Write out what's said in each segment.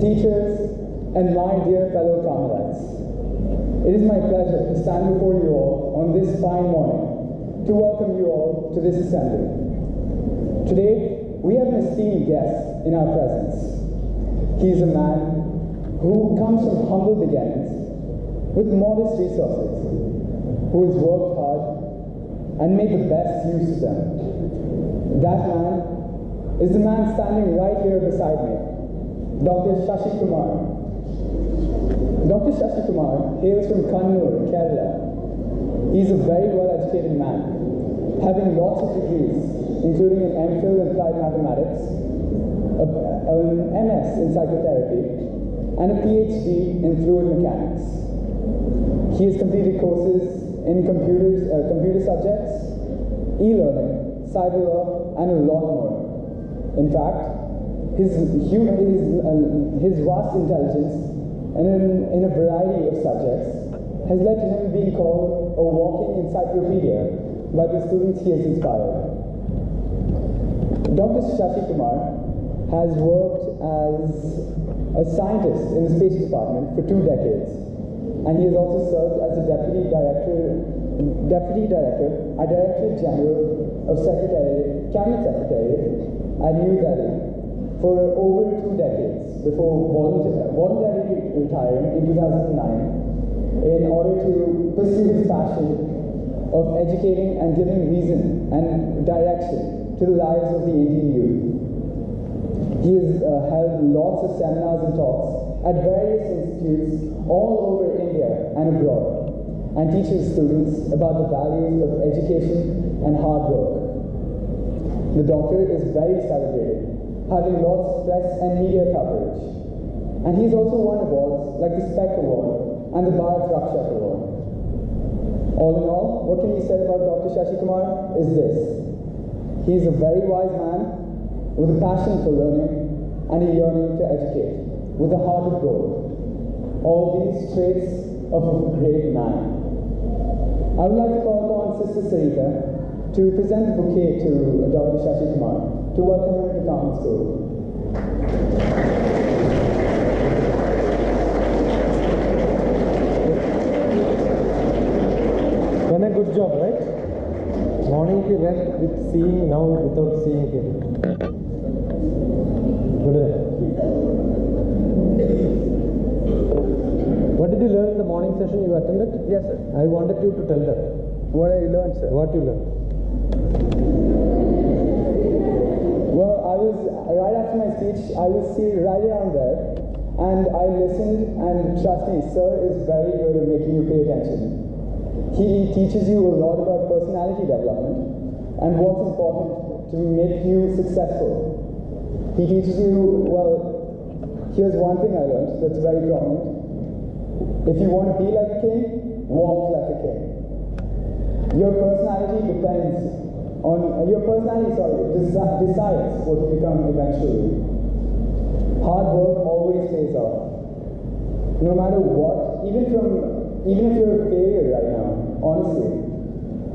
teachers, and my dear fellow Carmelites. It is my pleasure to stand before you all on this fine morning to welcome you all to this assembly. Today, we have an esteemed guest in our presence. He is a man who comes from humble beginnings with modest resources, who has worked hard and made the best use of them. That man is the man standing right here beside me, Dr. Shashi Kumar. Dr. Shashi Kumar hails from Kannur, Kerala. He is a very well-educated man, having lots of degrees, including an MPhil in applied mathematics, an MS in psychotherapy, and a PhD in fluid mechanics. He has completed courses in computer subjects, e-learning, cyber law, and a lot more. In fact, his vast intelligence in a variety of subjects has led to him being called a walking encyclopedia by the students he has inspired. Dr. Shashi Kumar has worked as a scientist in the Space Department for 2 decades, and he has also served as a Deputy Director at Director General of Cabinet Secretariat at New Delhi for over 2 decades before voluntarily retiring in 2009 in order to pursue his passion of educating and giving reason and direction to the lives of the Indian youth. He has held lots of seminars and talks at various institutes all over India and abroad, and teaches students about the values of education and hard work. The doctor is very celebrated, having lots of press and media coverage. And he's also won awards like the SPEC Award and the Bharat Rakshak Award. All in all, what can be said about Dr. Shashi Kumar is this. He is a very wise man with a passion for learning and a yearning to educate, with a heart of gold. All these traits of a great man. I would like to call upon Sister Sarita to present the bouquet to Dr. Shashi Kumar to welcome him to Carmel School. Done a good job, right? Morning he went with seeing, now without seeing him. Good. What did you learn in the morning session you attended? Yes, sir. I wanted you to tell that. What have you learned, sir? What you learned? Well, right after my speech, I was seated right around there, and I listened, and trust me, sir is very good at making you pay attention. He teaches you a lot about personality development and what's important to make you successful. He teaches you, well, here's one thing I learned that's very prominent. If you want to be like a king, walk like a king. Your personality decides what you become eventually. Hard work always pays off. No matter what, even if you're a failure right now, honestly,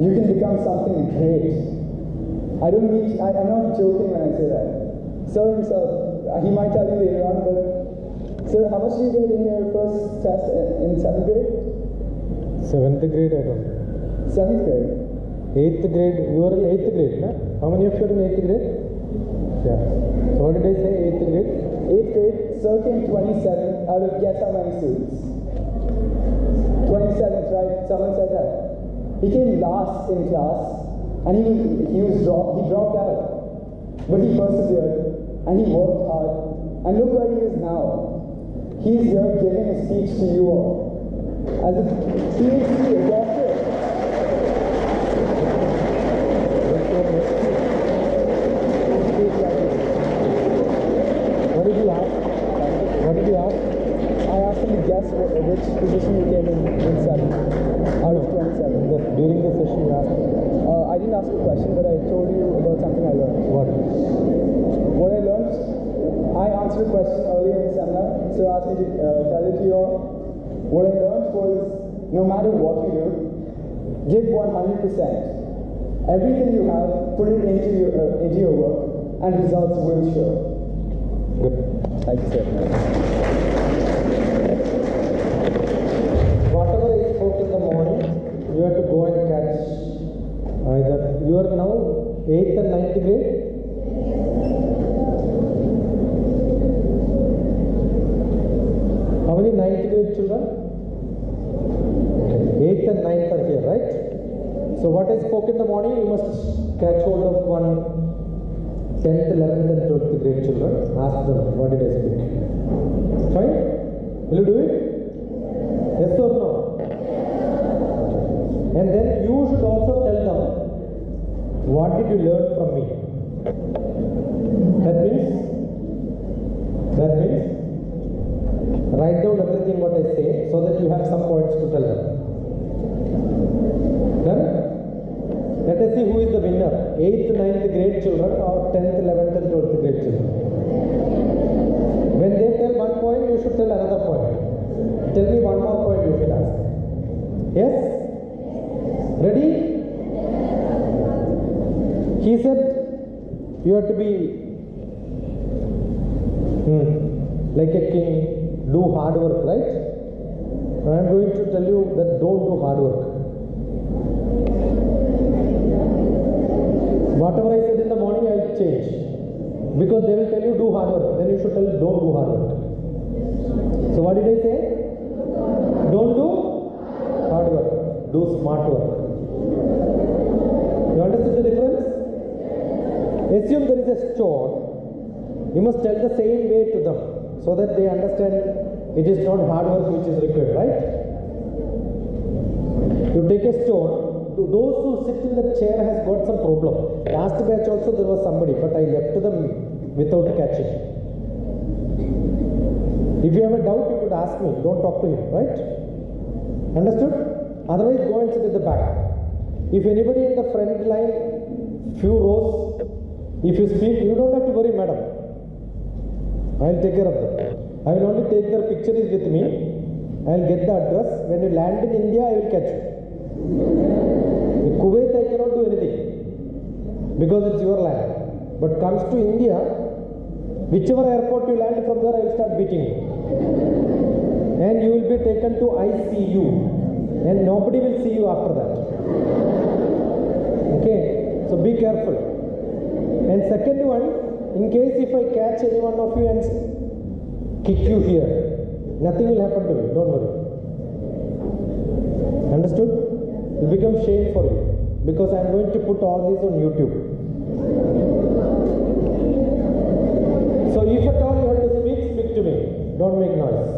you can become something great. I'm not joking when I say that. Sir himself, he might tell you later on, but sir, how much did you get in your first test in 7th grade? 7th grade, I don't know. 7th grade? 8th grade, you were in 8th grade, no? How many of you are in 8th grade? Yeah. So what did I say, 8th grade? 8th grade, sir came 27th out of guess how many students? 27th, right? Someone said that. He came last in class, and he dropped out. But he persevered, and he worked hard, and look where he is now. He is here giving a speech to you all. As a PhD, a doctor. What did you ask? What did you ask? I asked him to guess which position he came in 7 out of 27. During the session you asked him? I didn't ask a question, but I told you about something I learned. What? What I learned? I answered a question earlier in the seminar, so asked me to tell it to you all. What I learned was, no matter what you do, give 100%. Everything you have, put it into your work, and results will show. Good. Like so. Whatever I spoke in the morning, you have to go and catch either. You are now 8th and 9th grade. How many 9th grade children? 8th and 9th are here, right? So what I spoke in the morning, you must catch hold of one 10th, 11th and 12th grade children. Ask them, what did I speak? Fine? Will you do it? Yes or no? And then you should also tell them, what did you learn from me? That means, write down everything what I say so that you have some points to tell them. Then, let us see who is the winner. 8th, 9th grade children or 10th, 11th and 12th grade children. When they tell one point, you should tell another point. Tell me one more point you should ask. Yes? Ready? He said you have to be like a king, do hard work, right? I am going to tell you that don't do hard work. Whatever I said in the morning, I will change. Because they will tell you do hard work. Then you should tell don't do hard work. So what did I say? Don't do hard work. Do smart work. You understood the difference? Assume there is a stone. You must tell the same way to them so that they understand it is not hard work which is required, right? You take a stone. Those who sit in the chair has got some problem. Last batch also there was somebody, but I left them without catching. If you have a doubt, you could ask me. Don't talk to him, right? Understood? Otherwise, go and sit at the back. If anybody in the front line, few rows, if you speak, you don't have to worry, madam. I will take care of them. I will only take their picture is with me. I will get the address. When you land in India, I will catch you. In Kuwait, I cannot do anything because it's your land. But comes to India, whichever airport you land from there, I will start beating you. And you will be taken to ICU. And nobody will see you after that. Okay? So be careful. And second one, in case if I catch any one of you and kick you here, nothing will happen to you. Don't worry. Understood? It will become shame for you. Because I am going to put all this on YouTube. So if at all you have to speak, speak to me. Don't make noise.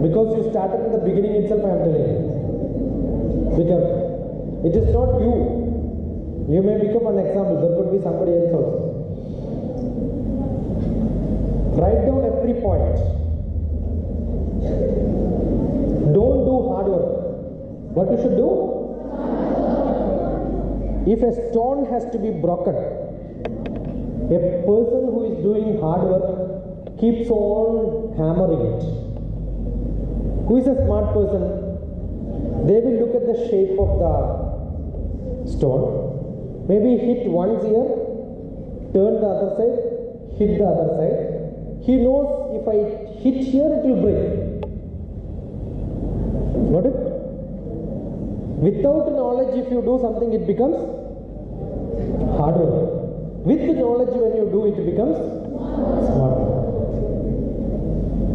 Because you started in the beginning itself, I am telling you. Because it is not you. You may become an example. There could be somebody else also. Write down every point. Don't do hard work. What you should do? If a stone has to be broken, a person who is doing hard work keeps on hammering it. Who is a smart person? They will look at the shape of the stone, maybe hit one here, turn the other side, hit the other side. He knows if I hit here, it will break. Got it? Without knowledge, if you do something, it becomes hard work. With knowledge, when you do, it becomes smart work.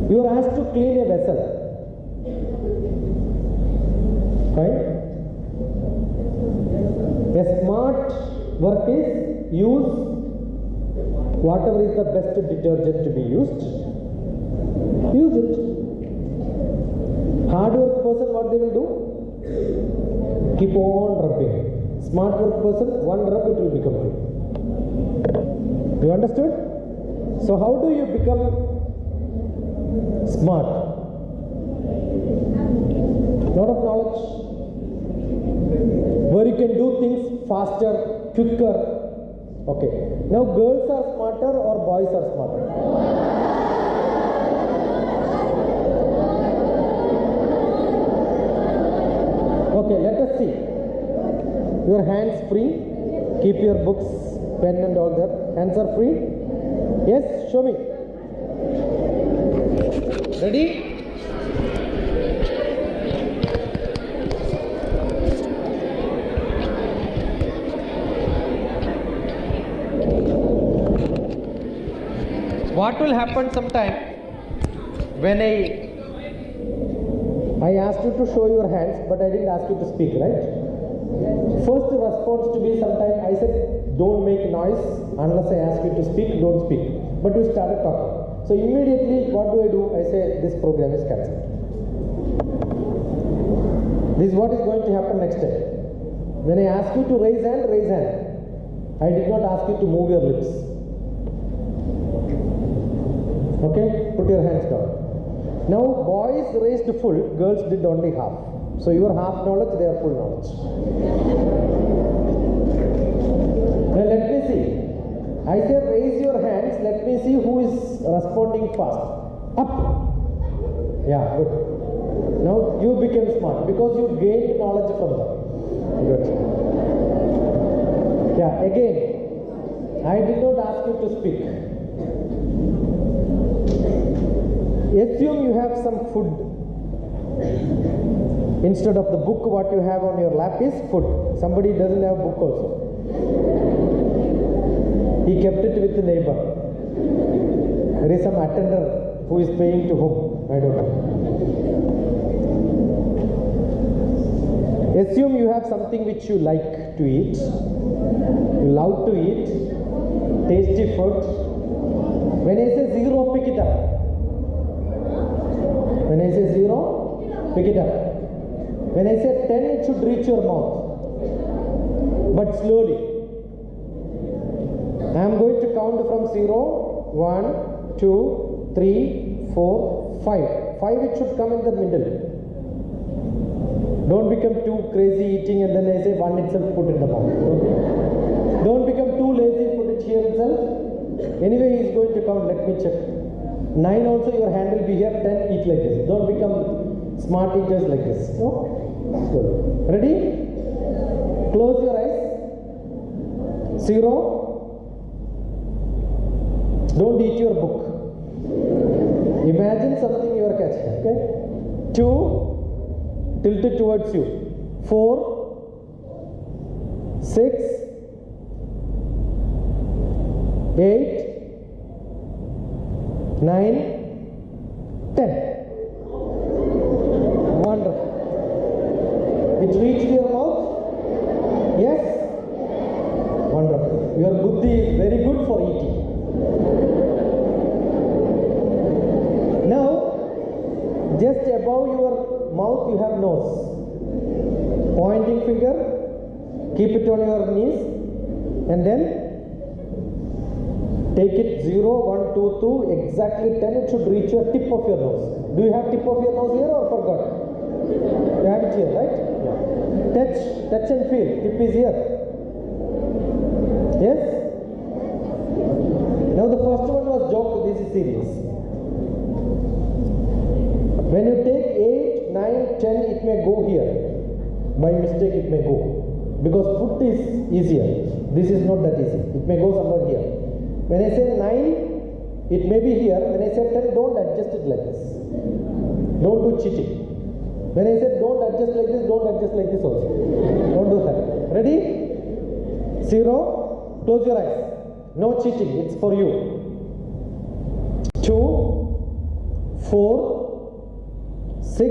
You are asked to clean a vessel. Right? A smart work is use whatever is the best detergent to be used. Use it. Hard work person, what they will do? Keep on rubbing. Smart work person, one rub it will become good. You understood? So how do you become smart? Lot of knowledge. Where you can do things faster, quicker. Okay. Now girls are smarter or boys are smarter? Okay, let us see. Your hands free. Keep your books, pen and all that. Hands are free. Yes, show me. Ready? What will happen sometime when I asked you to show your hands, but I didn't ask you to speak, right? First response to be sometime I said, don't make noise unless I ask you to speak, don't speak. But you started talking. So immediately, what do? I say, this program is cancelled. This is what is going to happen next time. When I ask you to raise hand, raise hand. I did not ask you to move your lips. Okay, put your hands down. Now boys raised full, girls did only half. So you are half knowledge, they are full knowledge. Now let me see. I say raise your hands, let me see who is responding fast. Up. Yeah, good. Now you became smart because you gained knowledge from them. Good. Yeah, again, I did not ask you to speak. Assume you have some food. Instead of the book, what you have on your lap is food. Somebody doesn't have book also. He kept it with the neighbor. There is some attender who is paying to whom? I don't know. Assume you have something which you like to eat. You love to eat. Tasty food. When I say zero, pick it up. When I say 0, pick it up. When I say 10, it should reach your mouth. But slowly. I am going to count from 0, 1, 2, 3, 4, 5. 5 it should come in the middle. Don't become too crazy eating and then I say 1 itself put in the mouth. Don't become too lazy, put it here itself. Anyway, he is going to count, let me check. 9 also your hand will be here, 10 eat like this. Don't become smart eaters like this. No? Good. Ready? Close your eyes. 0. Don't eat your book. Imagine something you are catching. Okay? 2. Tilt it towards you. 4. 6. 8. 9, 10. Wonderful. It reached your mouth? Yes? Wonderful. Your buddhi is very good for eating. Now, just above your mouth you have nose. Pointing finger, keep it on your knees, and then take it 0, 1, 2, 2, exactly 10. It should reach your tip of your nose. Do you have tip of your nose here or forgot? You have it here, right? Touch and feel. Tip is here. Yes? Now the first one was joke. This is serious. When you take 8, 9, 10, it may go here. By mistake, it may go. Because foot is easier. This is not that easy. It may go somewhere here. When I say 9, it may be here. When I say 10, don't adjust it like this. Don't do cheating. When I said don't adjust like this, don't adjust like this also. Don't do that. Ready? 0. Close your eyes. No cheating. It's for you. 2, 4, 6.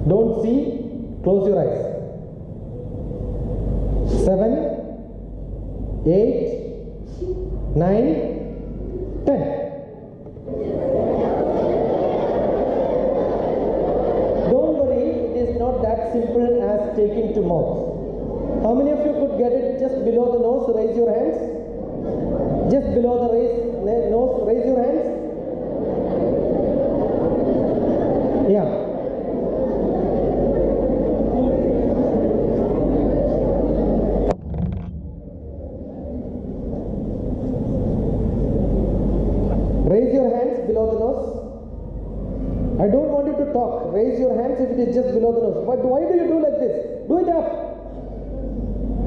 Don't see. Close your eyes. 7, 8. 9, 10. Don't worry, it is not that simple as taking to mouth. How many of you could get it just below the nose? Raise your hands. Just below the nose, raise your hands. Yeah. Raise your hands below the nose. I don't want you to talk. Raise your hands if it is just below the nose. But why do you do like this? Do it up.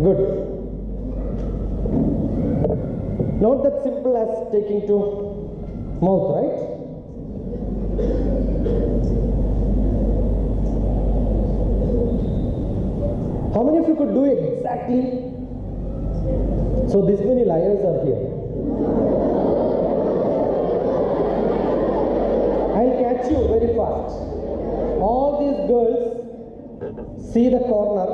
Good. Not that simple as taking to mouth, right? you could do exactly. So this many liars are here. I'll catch you very fast. All these girls see the corner,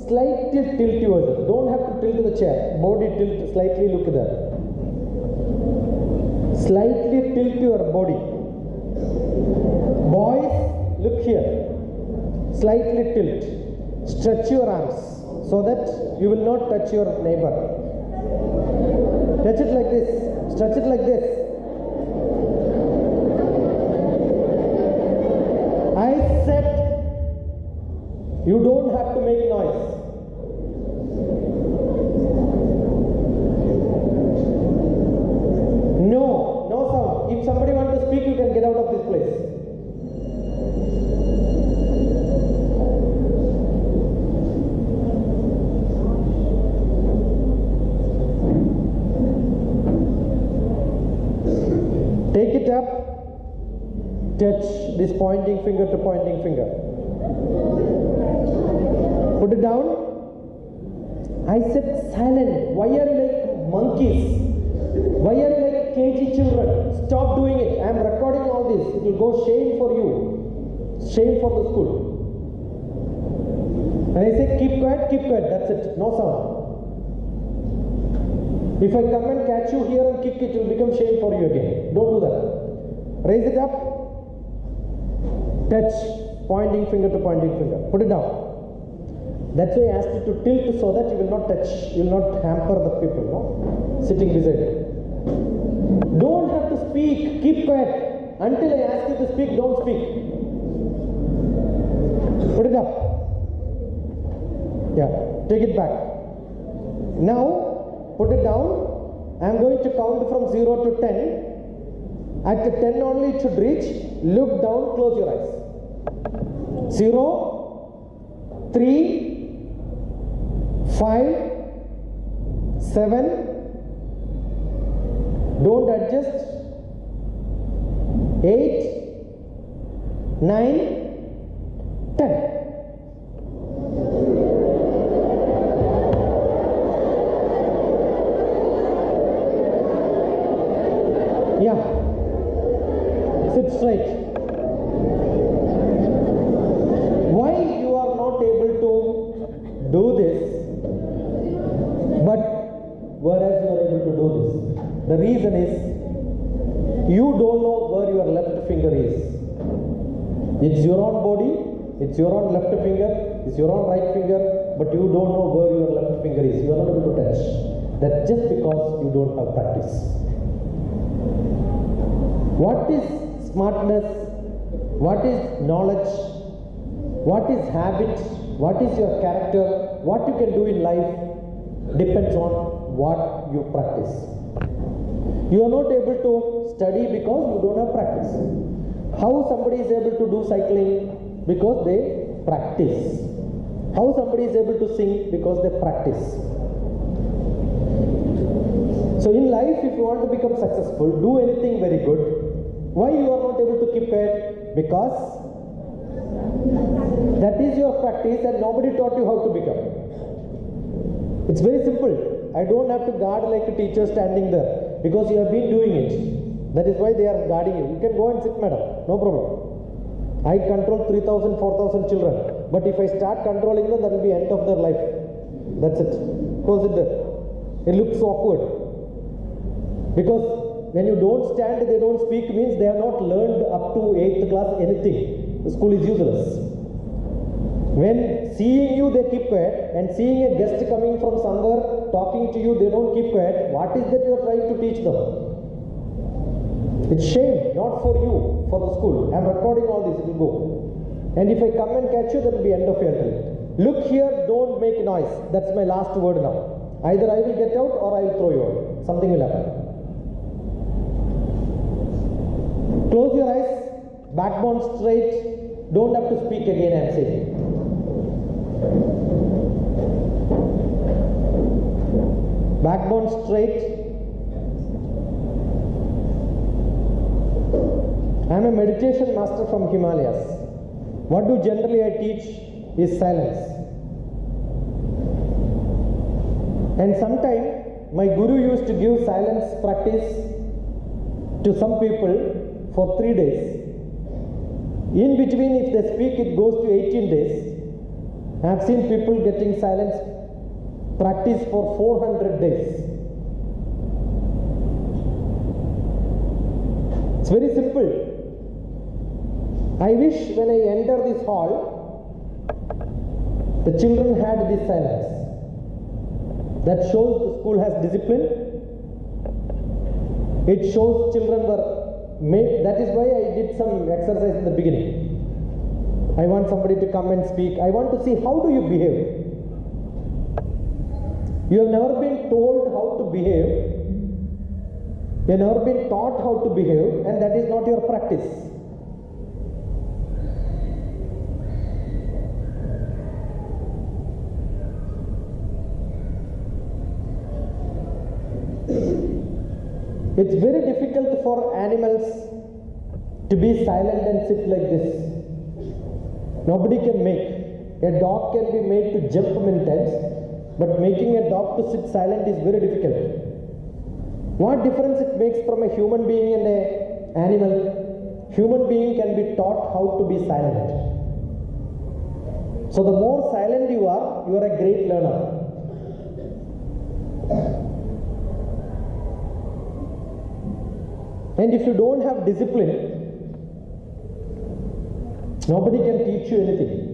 slightly tilt yourself. Don't have to tilt to the chair. Body tilt, slightly look there. Slightly tilt your body. Boys, look here. Slightly tilt. Stretch your arms so that you will not touch your neighbor. Touch it like this. Stretch it like this. I said you don't have to make noise. No sound. If somebody wants to speak, you can get out of this place. Take it up, touch this pointing finger to pointing finger. Put it down. I said silent. Why are you like monkeys? Why are you like KG children? Stop doing it. I am recording all this. It will go shame for you. Shame for the school. And I say keep quiet, that's it. No sound. If I come and catch you here and kick it, it will become shame for you again. Don't do that. Raise it up. Touch. Pointing finger to pointing finger. Put it down. That's why I asked you to tilt so that you will not touch, you will not hamper the people, no? Sitting beside you. Don't have to speak. Keep quiet. Until I ask you to speak, don't speak. Put it up. Yeah. Take it back. Now, put it down. I am going to count from 0 to 10. At the 10 only it should reach. Look down, close your eyes. 0, 3, 5, 7. Don't adjust. 8, 9, 10. Yeah. Sit straight. Why you are not able to do this, but whereas you are able to do this? The reason is you don't know where your left finger is. It's your own body, it's your own left finger, it's your own right finger, but you don't know where your left finger is. You are not able to touch. That's just because you don't have practice. What is smartness? What is knowledge? What is habit? What is your character? What you can do in life depends on what you practice. You are not able to study because you don't have practice. How somebody is able to do cycling? Because they practice. How somebody is able to sing? Because they practice. So in life, if you want to become successful, do anything very good. Why you are not able to keep quiet? Because that is your practice and nobody taught you how to become. It's very simple. I don't have to guard like a teacher standing there because you have been doing it. That is why they are guarding you. You can go and sit, madam. No problem. I control 3,000, 4,000 children. But if I start controlling them, that will be end of their life. That's it. Go sit there. It looks awkward. Because when you don't stand, they don't speak means they have not learned up to 8th class anything. The school is useless. When seeing you, they keep quiet, and seeing a guest coming from somewhere talking to you, they don't keep quiet. What is that you are trying to teach them? It's shame, not for you, for the school. I am recording all this, it will go. And if I come and catch you, that will be end of your time. Look here, don't make noise. That's my last word now. Either I will get out or I will throw you out. Something will happen. Close your eyes, backbone straight. Don't have to speak again, I am saying. Backbone straight. I am a meditation master from Himalayas. What do generally I teach is silence. And sometime my guru used to give silence practice to some people for 3 days. In between, if they speak, it goes to 18 days. I have seen people getting silence practice for 400 days. It's very simple. I wish when I enter this hall, the children had this silence. That shows the school has discipline. It shows children were made. That is why I did some exercise in the beginning. I want somebody to come and speak. I want to see how do you behave. You have never been told how to behave. You have never been taught how to behave, and that is not your practice. It's very difficult for animals to be silent and sit like this. Nobody can make. A dog can be made to jump many times, but making a dog to sit silent is very difficult. What difference it makes from a human being and an animal? Human being can be taught how to be silent. So the more silent you are a great learner. And if you don't have discipline, nobody can teach you anything.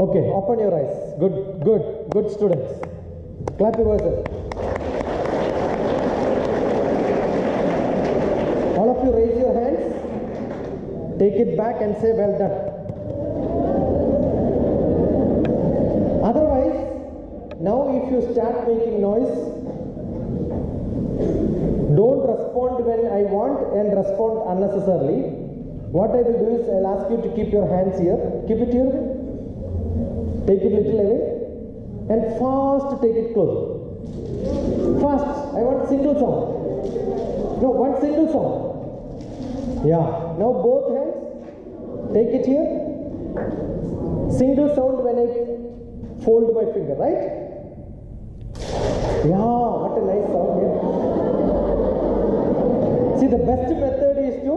Okay, open your eyes. Good students. Clap your yourself. All of you raise your hands. Take it back and say well done. Otherwise, now if you start making noise, don't respond when I want and respond unnecessarily. What I will do is I'll ask you to keep your hands here. Keep it here. Take it little away and fast take it closer. Fast. I want single sound. No, one single sound. Yeah. Now both hands. Take it here. Single sound when I fold my finger, right? Yeah, what a nice sound here. See, the best method is to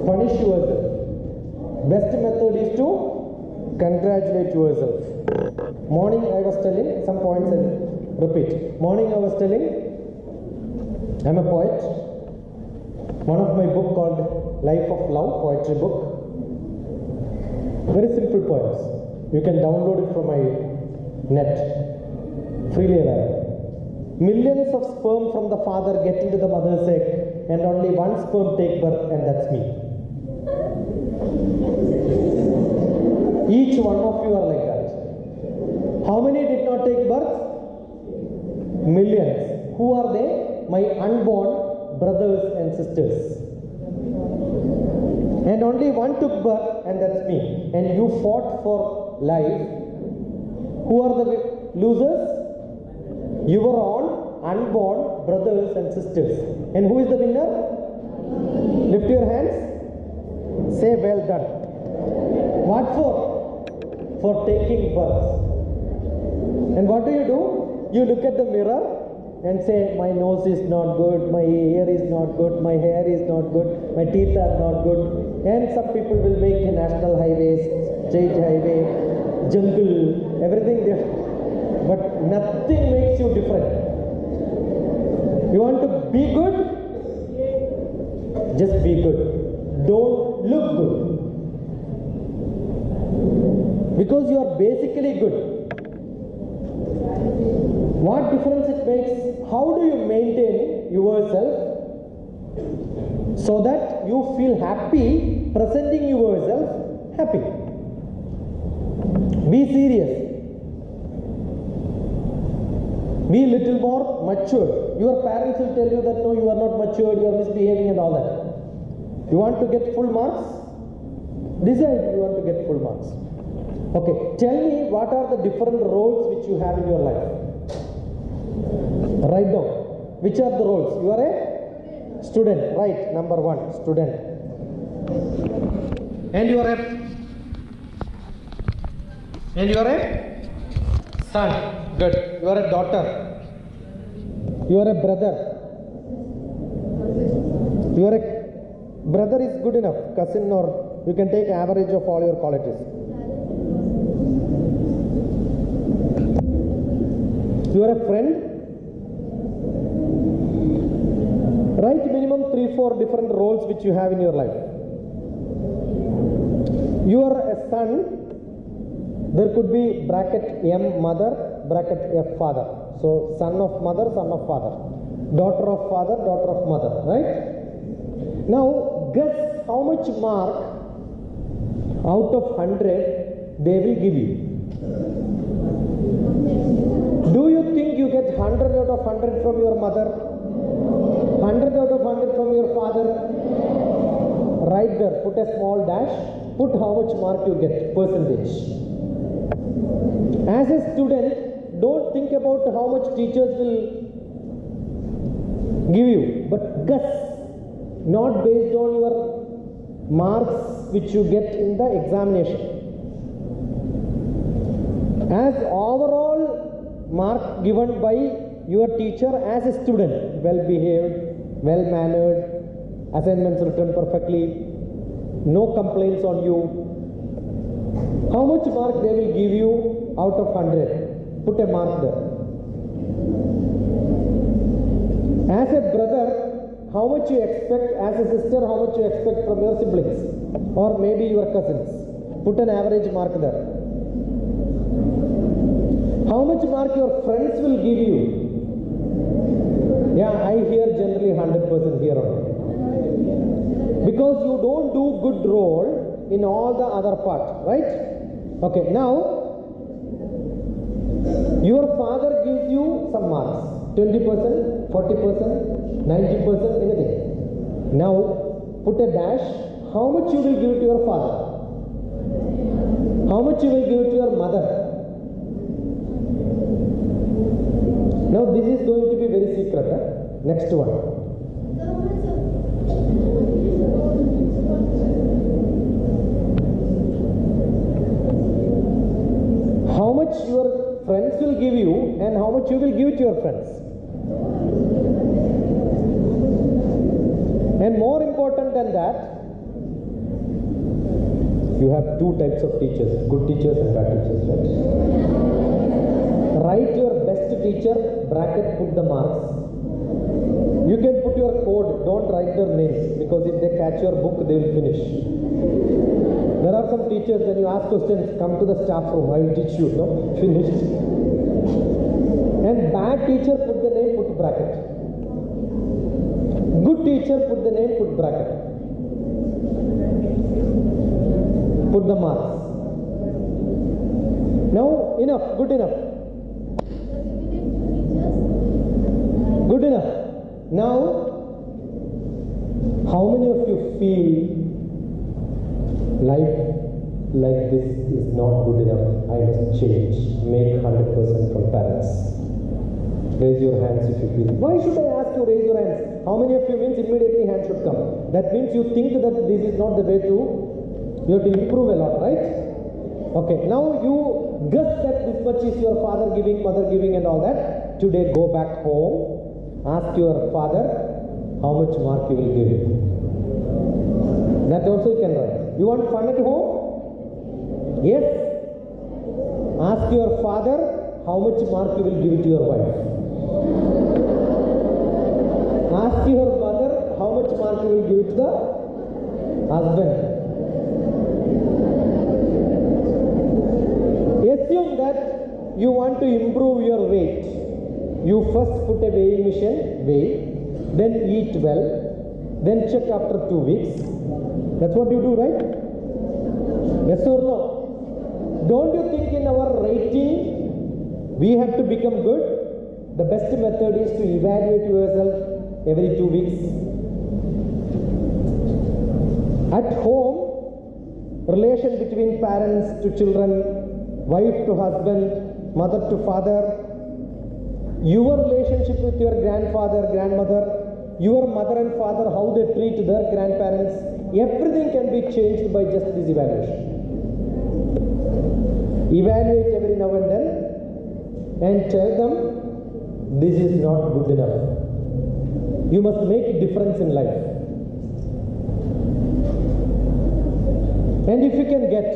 punish yourself. Best method is to congratulate yourself. Morning I was telling, some points and repeat. Morning I was telling, I'm a poet. One of my book called Life of Love, poetry book. Very simple poems. You can download it from my net. Freely available. Millions of sperm from the father get into the mother's egg and only one sperm take birth, and that's me. Each one of you are like that. How many did not take birth? Millions. Who are they? My unborn brothers and sisters. And only one took birth, and that's me. And you fought for life. Who are the losers? Your own unborn brothers and sisters. And who is the winner? Lift your hands. Say well done. What for? For taking birth. And what do? You look at the mirror and say, my nose is not good, my ear is not good, my hair is not good, my teeth are not good. And some people will make national highways, state highway, jungle, everything there. But nothing makes you different. You want to be good? Just be good. Don't look good. Because you are basically good. What difference it makes? How do you maintain yourself so that you feel happy presenting yourself happy? Be serious. Be little more matured. Your parents will tell you that no, you are not matured, you are misbehaving and all that. You want to get full marks? Decide you want to get full marks. Okay, tell me what are the different roles which you have in your life. Write down. Which are the roles? You are a student, right? Number 1, student. And you are a son. Good. You are a daughter. You are a brother. You are a brother is good enough. Cousin, or you can take average of all your qualities. You are a friend. Write minimum 3-4 different roles which you have in your life. You are a son. There could be bracket M mother, bracket F father. So son of mother, son of father. Daughter of father, daughter of mother, right? Now guess how much mark out of 100 they will give you. Do you think you get 100 out of 100 from your mother? 100 out of 100 from your father? Right there, put a small dash, put how much mark you get, percentage. As a student, don't think about how much teachers will give you, but guess, not based on your marks which you get in the examination. As overall mark given by your teacher as a student, well behaved, well mannered, assignments written perfectly, no complaints on you. How much mark they will give you out of 100? Put a mark there. As a brother, how much you expect? As a sister, how much you expect from your siblings or maybe your cousins? Put an average mark there. How much mark your friends will give you? Yeah, I hear generally 100% here only. Because you don't do good role in all the other part, right? Okay, now your father gives you some marks, 20%, 40%, 90%, anything. Now put a dash. How much you will give to your father? How much you will give to your mother? Now this is going to be very secret. Next one. How much your friends will give you and how much you will give to your friends. And more important than that, you have 2 types of teachers, good teachers and bad teachers, right? Write your best teacher, bracket, put the marks. You can put your code, don't write their names, because if they catch your book, they will finish. There are some teachers, when you ask questions, come to the staff room, I will teach you, no? Finished. And bad teacher, put the name, put bracket. Good teacher, put the name, put bracket. Put the marks. Now, enough, good enough. Good enough. Now, how many of you feel life like this is not good enough? I must change. Make 100% from parents. Raise your hands if you feel. Why should I ask you raise your hands? How many of you means immediately hand should come? That means you think that this is not the way to, you have to improve a lot, right? Okay, now you guess that this much is your father giving, mother giving and all that. Today go back home, ask your father how much mark you will give him. That also you can write. You want fun at home? Yes. Ask your father how much mark you will give to your wife. Ask your mother how much mark you will give to the husband. Assume that you want to improve your weight. You first put a weighing machine, weigh, then eat well, then check after 2 weeks. That's what you do, right? Yes or no? Don't you think in our rating we have to become good? the best method is to evaluate yourself every 2 weeks. At home, relation between parents to children, wife to husband, mother to father, your relationship with your grandfather, grandmother, your mother and father, how they treat their grandparents, everything can be changed by just this evaluation. Evaluate every now and then and tell them this is not good enough. You must make a difference in life. And if you can get,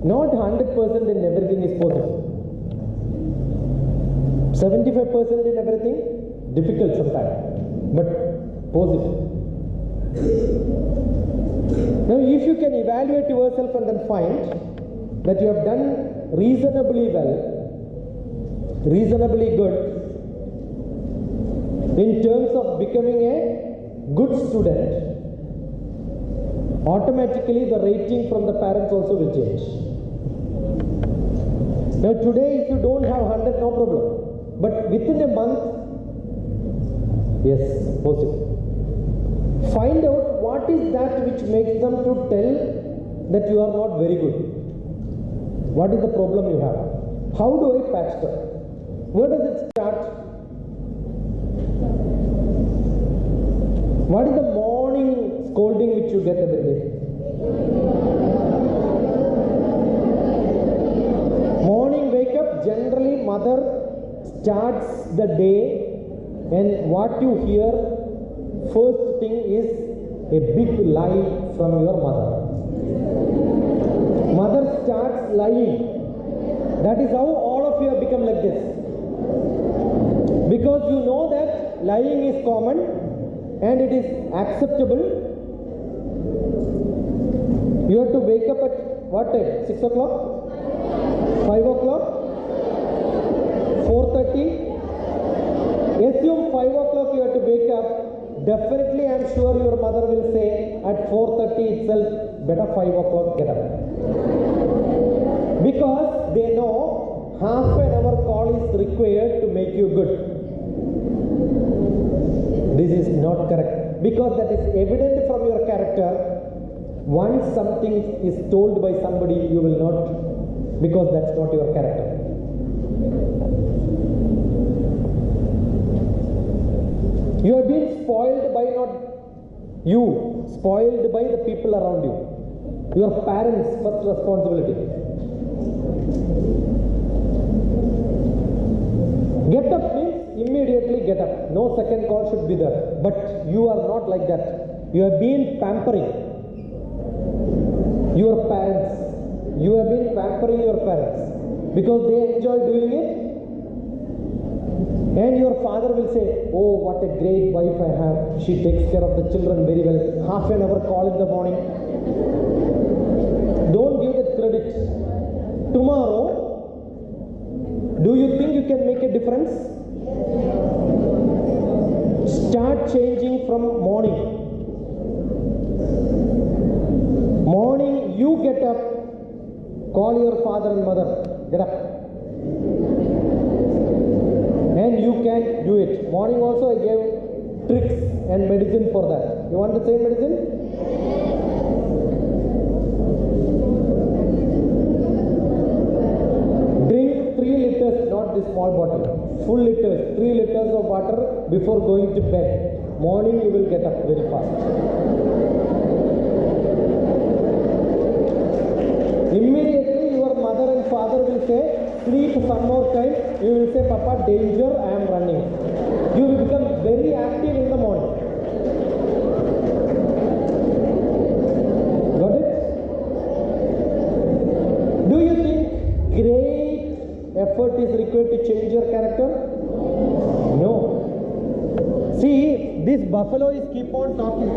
not 100% in everything is possible. 75% in everything, difficult sometimes, but possible. Now if you can evaluate yourself and then find that you have done reasonably well, reasonably good, in terms of becoming a good student, automatically the rating from the parents also will change. Now today if you don't have 100, no problem. But within a month, yes, possible. Find out what is that which makes them to tell that you are not very good. What is the problem you have? How do I patch that? Where does it start? What is the morning scolding which you get every day? Morning wake up, generally mother starts the day, and what you hear first thing is a big lie from your mother. Mother starts lying. That is how all of you have become like this. Because you know that lying is common and it is acceptable. You have to wake up at what time? 6 o'clock? 5 o'clock? 4:30? Assume 5 o'clock you have to wake up. Definitely I am sure your mother will say at 4:30 itself, better 5 o'clock get up. Because they know half an hour call is required to make you good. This is not correct. Because that is evident from your character. Once something is told by somebody, you will not, because that's not your character. You have been spoiled by spoiled by the people around you. Your parents' first responsibility. Get up means immediately get up. No second call should be there. But you are not like that. You have been pampering your parents. You have been pampering your parents because they enjoy doing it. And your father will say, oh, what a great wife I have. She takes care of the children very well. Half an hour call in the morning. Don't give that credit. Tomorrow, do you think you can make a difference? Start changing from morning. Morning, you get up. Call your father and mother. Get up. And you can do it. Morning also I gave tricks and medicine for that. You want the same medicine? Drink 3 liters, not this small bottle. Full liters, 3 liters of water before going to bed. Morning you will get up very fast. Immediately your mother and father will say, sleep some more time. You will say, Papa, danger, I am running. You will become very active in the morning. Got it? Do you think great effort is required to change your character? No. See, this buffalo is keep on talking.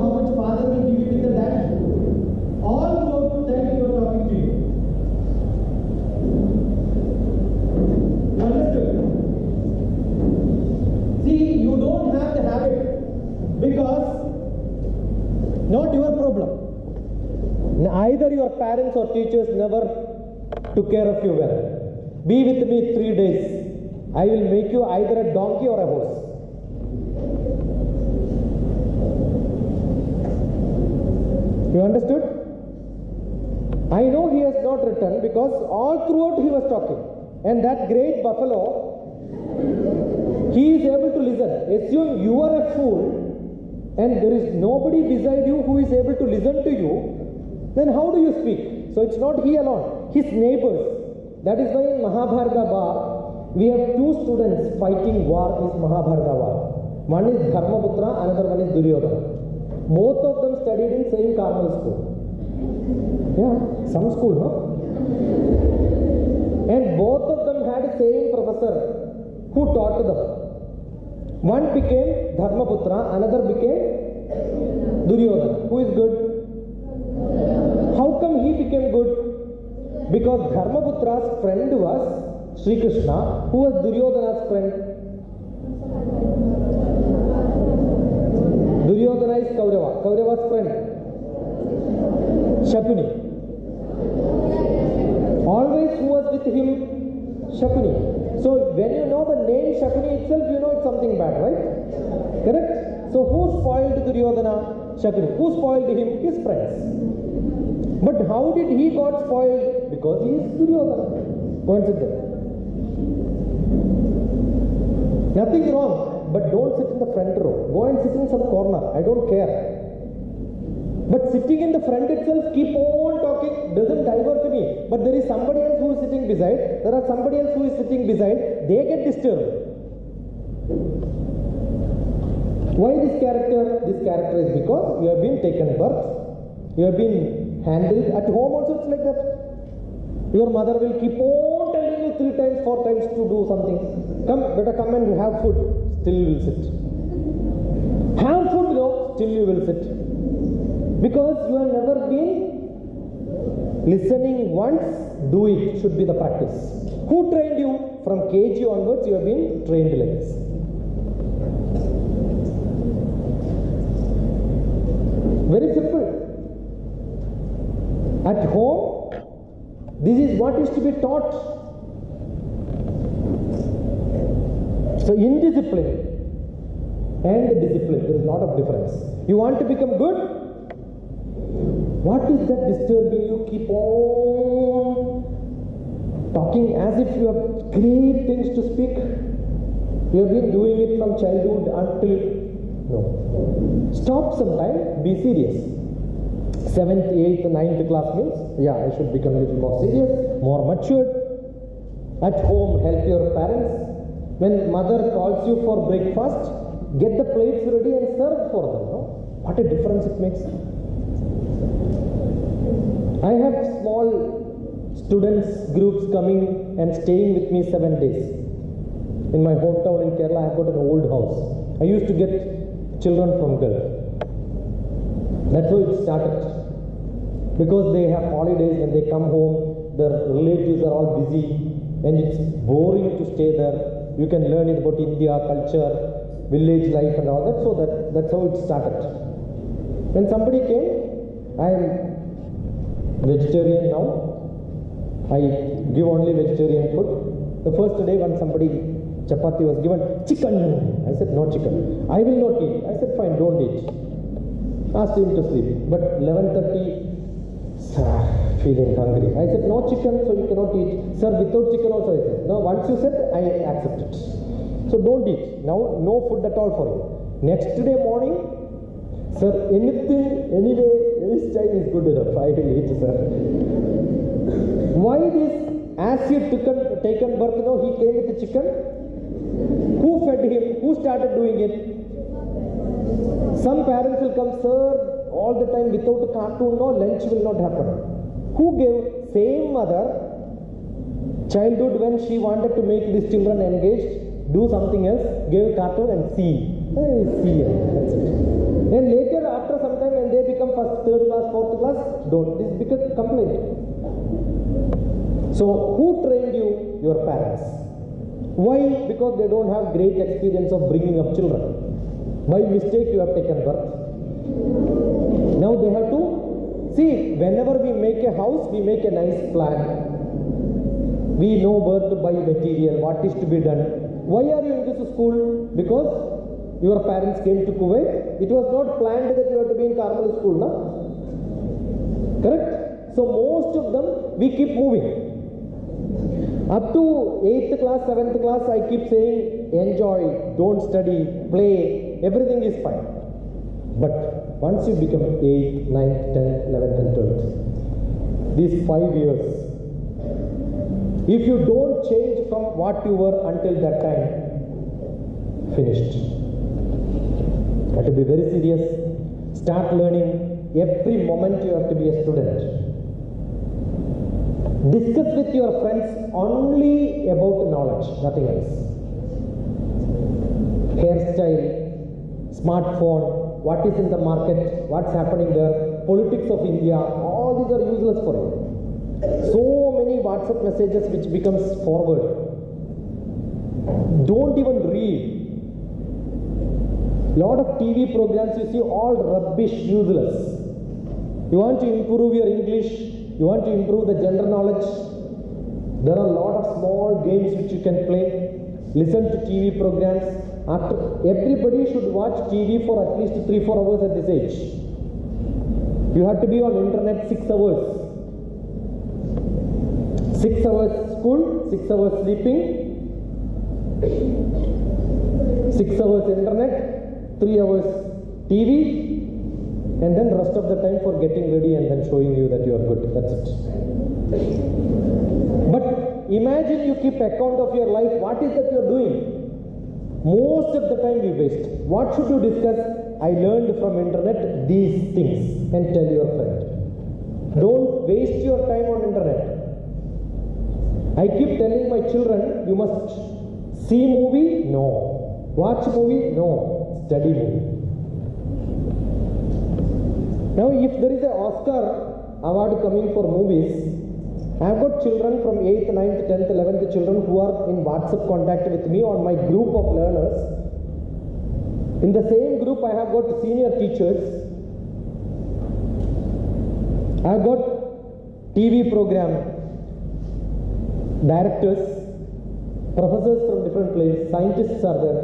how much father will give you with the dad? All throughout that you are talking to you. You understood? See, you don't have the habit because not your problem. Either your parents or teachers never took care of you well. Be with me 3 days. I will make you either a donkey or a horse. You understood? I know he has not written because all throughout he was talking. And that great buffalo, he is able to listen. Assume you are a fool and there is nobody beside you who is able to listen to you, then how do you speak? So it's not he alone, his neighbors. That is why in Mahabharata war, we have two students fighting war is Mahabharata war. One is Dharmaputra, another one is Duryodhana. Both of them studied in same Carmel school. Yeah, some school, no? And both of them had same professor who taught them. One became Dharmaputra, another became Duryodhana. Who is good? How come he became good? Because Dharmaputra's friend was Sri Krishna, who was Duryodhana's friend. Duryodhana is Kaurava. Kaurava's friend. Shakuni. Always who was with him? Shakuni. So when you know the name Shakuni itself, you know it's something bad, right? Correct? So who spoiled Duryodhana? Shakuni. Who spoiled him? His friends. But how did he got spoiled? Because he is Duryodhana. Go and sit there. Nothing wrong, but don't sit in the front row. Go and sit in some corner. I don't care. But sitting in the front itself, keep on talking, doesn't divert me. But there is somebody else who is sitting beside. There are somebody else who is sitting beside. They get disturbed. Why this character? This character is because you have been taken birth. You have been handled. At home also it's like that. Your mother will keep on telling you 3 times, 4 times to do something. Come, better come and have food. Still you will sit. Have food, no? Still you will sit. Because you have never been listening once, do it should be the practice. Who trained you? From KG onwards you have been trained like this. Very simple. At home, this is what is to be taught. So indiscipline and discipline, there is a lot of difference. You want to become good? What is that disturbing you? Keep on talking as if you have great things to speak. You have been doing it from childhood until... No. Stop sometime, be serious. 7th, 8th, 9th class means, yeah, I should become a little more serious, more matured. At home, help your parents. When mother calls you for breakfast, get the plates ready and serve for them. No? What a difference it makes. I have small students groups coming and staying with me 7 days. In my hometown in Kerala, I have got an old house. I used to get children from Gulf. That's how it started. Because they have holidays, when they come home, their relatives are all busy and it's boring to stay there. You can learn it about India, culture, village life and all that. So that's how it started. When somebody came, I am vegetarian now. I give only vegetarian food. The first day when somebody chapati was given, chicken. I said no chicken. I will not eat. I said fine, don't eat. Asked him to sleep. But 11:30, feeling hungry. I said no chicken, so you cannot eat. Sir, without chicken also I said. No, once you said, I accept it. So don't eat. Now no food at all for you. Next day morning, sir, anything, anyway, any style is good enough. I will eat, sir. Why this? As he taken birth, you know, he came with the chicken. Who fed him? Who started doing it? Some parents will come, sir, all the time without a cartoon, no, lunch will not happen. Who gave? Same mother, childhood when she wanted to make these children engaged, do something else, gave cartoon and see. See, that's it. Then later, after some time, class, don't. This becomes complaint. So who trained you? Your parents. Why? Because they don't have great experience of bringing up children. By mistake you have taken birth. Now they have to see, whenever we make a house, we make a nice plan. We know where to buy material, what is to be done. Why are you in this school? Because your parents came to Kuwait. It was not planned that you have to be in Carmel school, na? Correct? So most of them, we keep moving. Up to 8th class, 7th class, I keep saying, enjoy, don't study, play, everything is fine. But once you become 8th, 9th, 10th, 11th and 12th, these 5 years, if you don't change from what you were until that time, finished. You have to be very serious. Start learning. Every moment you have to be a student. Discuss with your friends only about knowledge, nothing else. Hairstyle, smartphone, what is in the market, what's happening there, politics of India, all these are useless for you. So many WhatsApp messages which becomes forward. Don't even read. Lot of TV programs you see, all rubbish, useless. You want to improve your English, you want to improve the general knowledge, there are a lot of small games which you can play. Listen to TV programs. Everybody should watch TV for at least 3-4 hours at this age. You have to be on internet 6 hours. 6 hours school, 6 hours sleeping, 6 hours internet, 3 hours TV, and then rest of the time for getting ready and then showing you that you are good. That's it. But imagine you keep account of your life. What is that you are doing? Most of the time we waste. What should you discuss? I learned from internet these things, and tell your friend. Don't waste your time on internet. I keep telling my children, you must see movie? No. Watch movie? No. Study movie. Now if there is an Oscar award coming for movies, I have got children from 8th, 9th, 10th, 11th children who are in WhatsApp contact with me on my group of learners. In the same group I have got senior teachers. I have got TV program directors, professors from different places, scientists are there,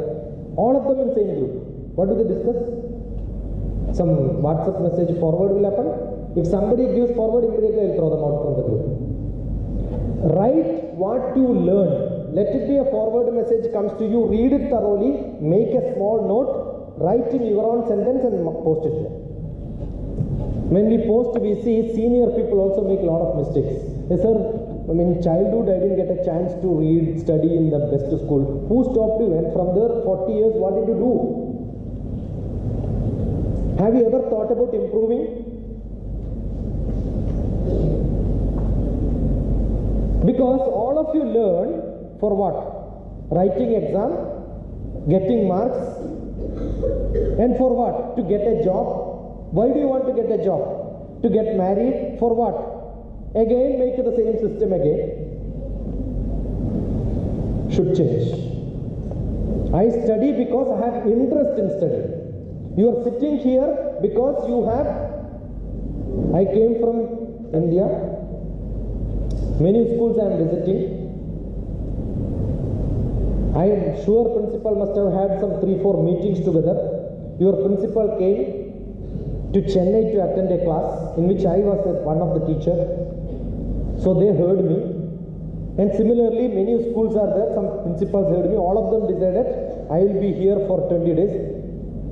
all of them in same group. What do they discuss? Some WhatsApp message forward will happen. If somebody gives forward, immediately I will throw them out from the group. Write what you learn. Let it be a forward message comes to you, read it thoroughly, make a small note, write in your own sentence and post it there. When we post, we see senior people also make a lot of mistakes. Yes, sir, in childhood I didn't get a chance to read, study in the best school. Who stopped you? And from there 40 years, what did you do? Have you ever thought about improving? Because all of you learn for what? Writing exam, getting marks, and for what? To get a job. Why do you want to get a job? To get married. For what? Again, make the same system again. Should change. I study because I have interest in study. You are sitting here because you have. I came from India. Many schools I am visiting. I am sure principal must have had some 3-4 meetings together. Your principal came to Chennai to attend a class in which I was one of the teachers. So they heard me. And similarly, many schools are there. Some principals heard me. All of them decided, I will be here for 20 days.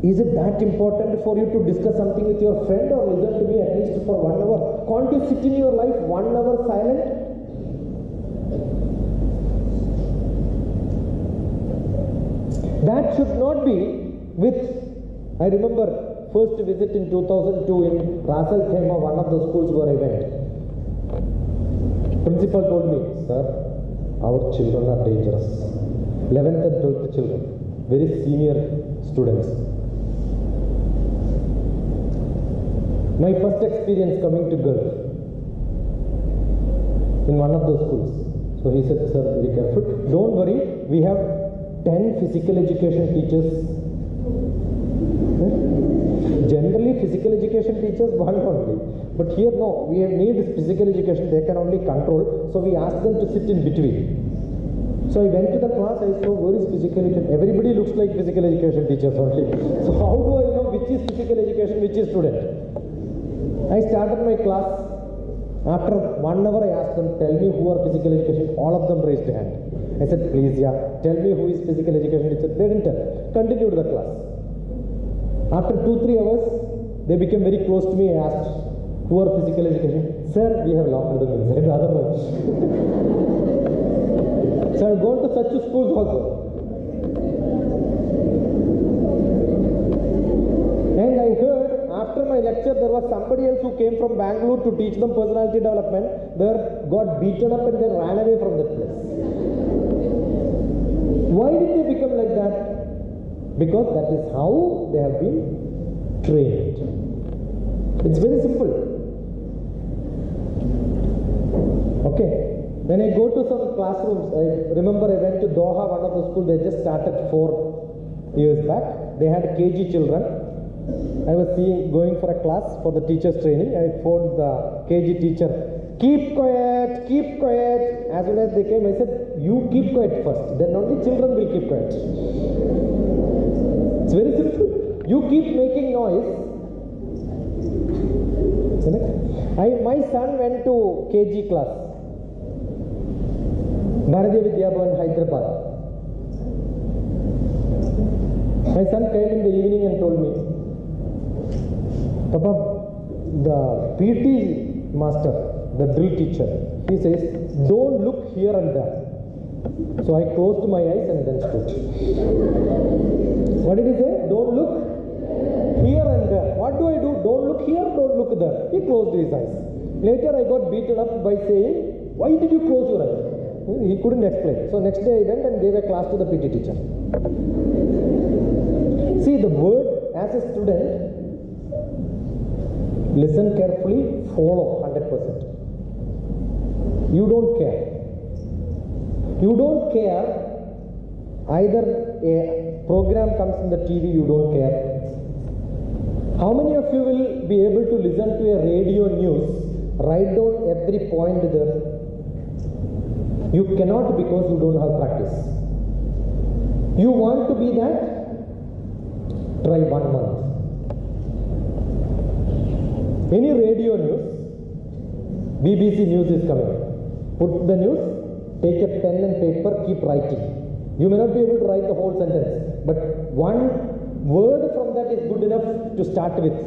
Is it that important for you to discuss something with your friend or listen to me at least for 1 hour? Can't you sit in your life 1 hour silent? That should not be with, I remember first visit in 2002 in Ras Al Khaimah, one of the schools where I went. Principal told me, sir, our children are dangerous. 11th and 12th children, very senior students. My first experience coming to Gulf in one of those schools. So he said, sir, very careful. Don't worry, we have 10 physical education teachers. Generally, physical education teachers, one only. But here, no, we need physical education, they can only control. So we asked them to sit in between. So I went to the class, I saw where is physical education. Everybody looks like physical education teachers only. So how do I know which is physical education, which is student? I started my class. After 1 hour, I asked them, tell me who are physical education. All of them raised a hand. I said, please, yeah, tell me who is physical education teacher. They didn't tell. Continued the class. After 2-3 hours, they became very close to me. I asked, who are physical education? Sir, we have locked them inside. The other one. So I've gone to such schools also. And I heard after my lecture there was somebody else who came from Bangalore to teach them personality development. They got beaten up and they ran away from that place. Why did they become like that? Because that is how they have been trained. It's very simple. Okay. When I go to some classrooms, I remember I went to Doha, one of the schools, they just started 4 years back. They had KG children. I was going for a class for the teacher's training. I phoned the KG teacher, keep quiet, keep quiet. As soon as they came, I said, you keep quiet first, then only children will keep quiet. It's very simple. You keep making noise. My son went to KG class. Bharatiya Vidya Bhavan, Hyderabad. My son came in the evening and told me, Papa, the PT master, the drill teacher, he says, don't look here and there. So I closed my eyes and then stood. What did he say? Don't look here and there. What do I do? Don't look here, don't look there. He closed his eyes. Later I got beaten up by saying, why did you close your eyes? He couldn't explain. So next day I went and gave a class to the PT teacher. See, the word as a student, listen carefully, follow 100%. You don't care. You don't care. Either a program comes in the TV, you don't care. How many of you will be able to listen to a radio news, write down every point there? You cannot because you don't have practice. You want to be that? Try 1 month. Any radio news, BBC news is coming. Put the news, take a pen and paper, keep writing. You may not be able to write the whole sentence, but 1 word from that is good enough to start with.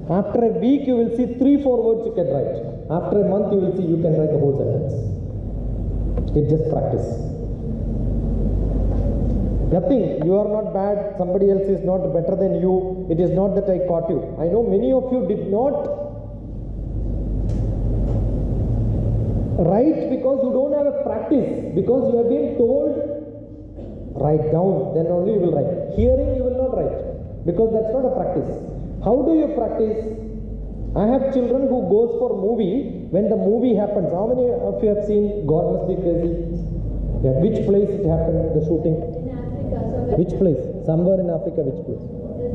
After a week, you will see 3-4 words you can write. After a month, you will see you can write the whole sentence. It's just practice. Nothing. You are not bad. Somebody else is not better than you. It is not that I caught you. I know many of you did not write because you don't have a practice. Because you have been told, write down, then only you will write. Hearing, you will not write. Because that's not a practice. How do you practice? I have children who goes for movie. When the movie happens, how many of you have seen God Must Be Crazy? Yeah. Which place it happened, the shooting? In Africa. Somewhere. Which place? Somewhere in Africa, which place?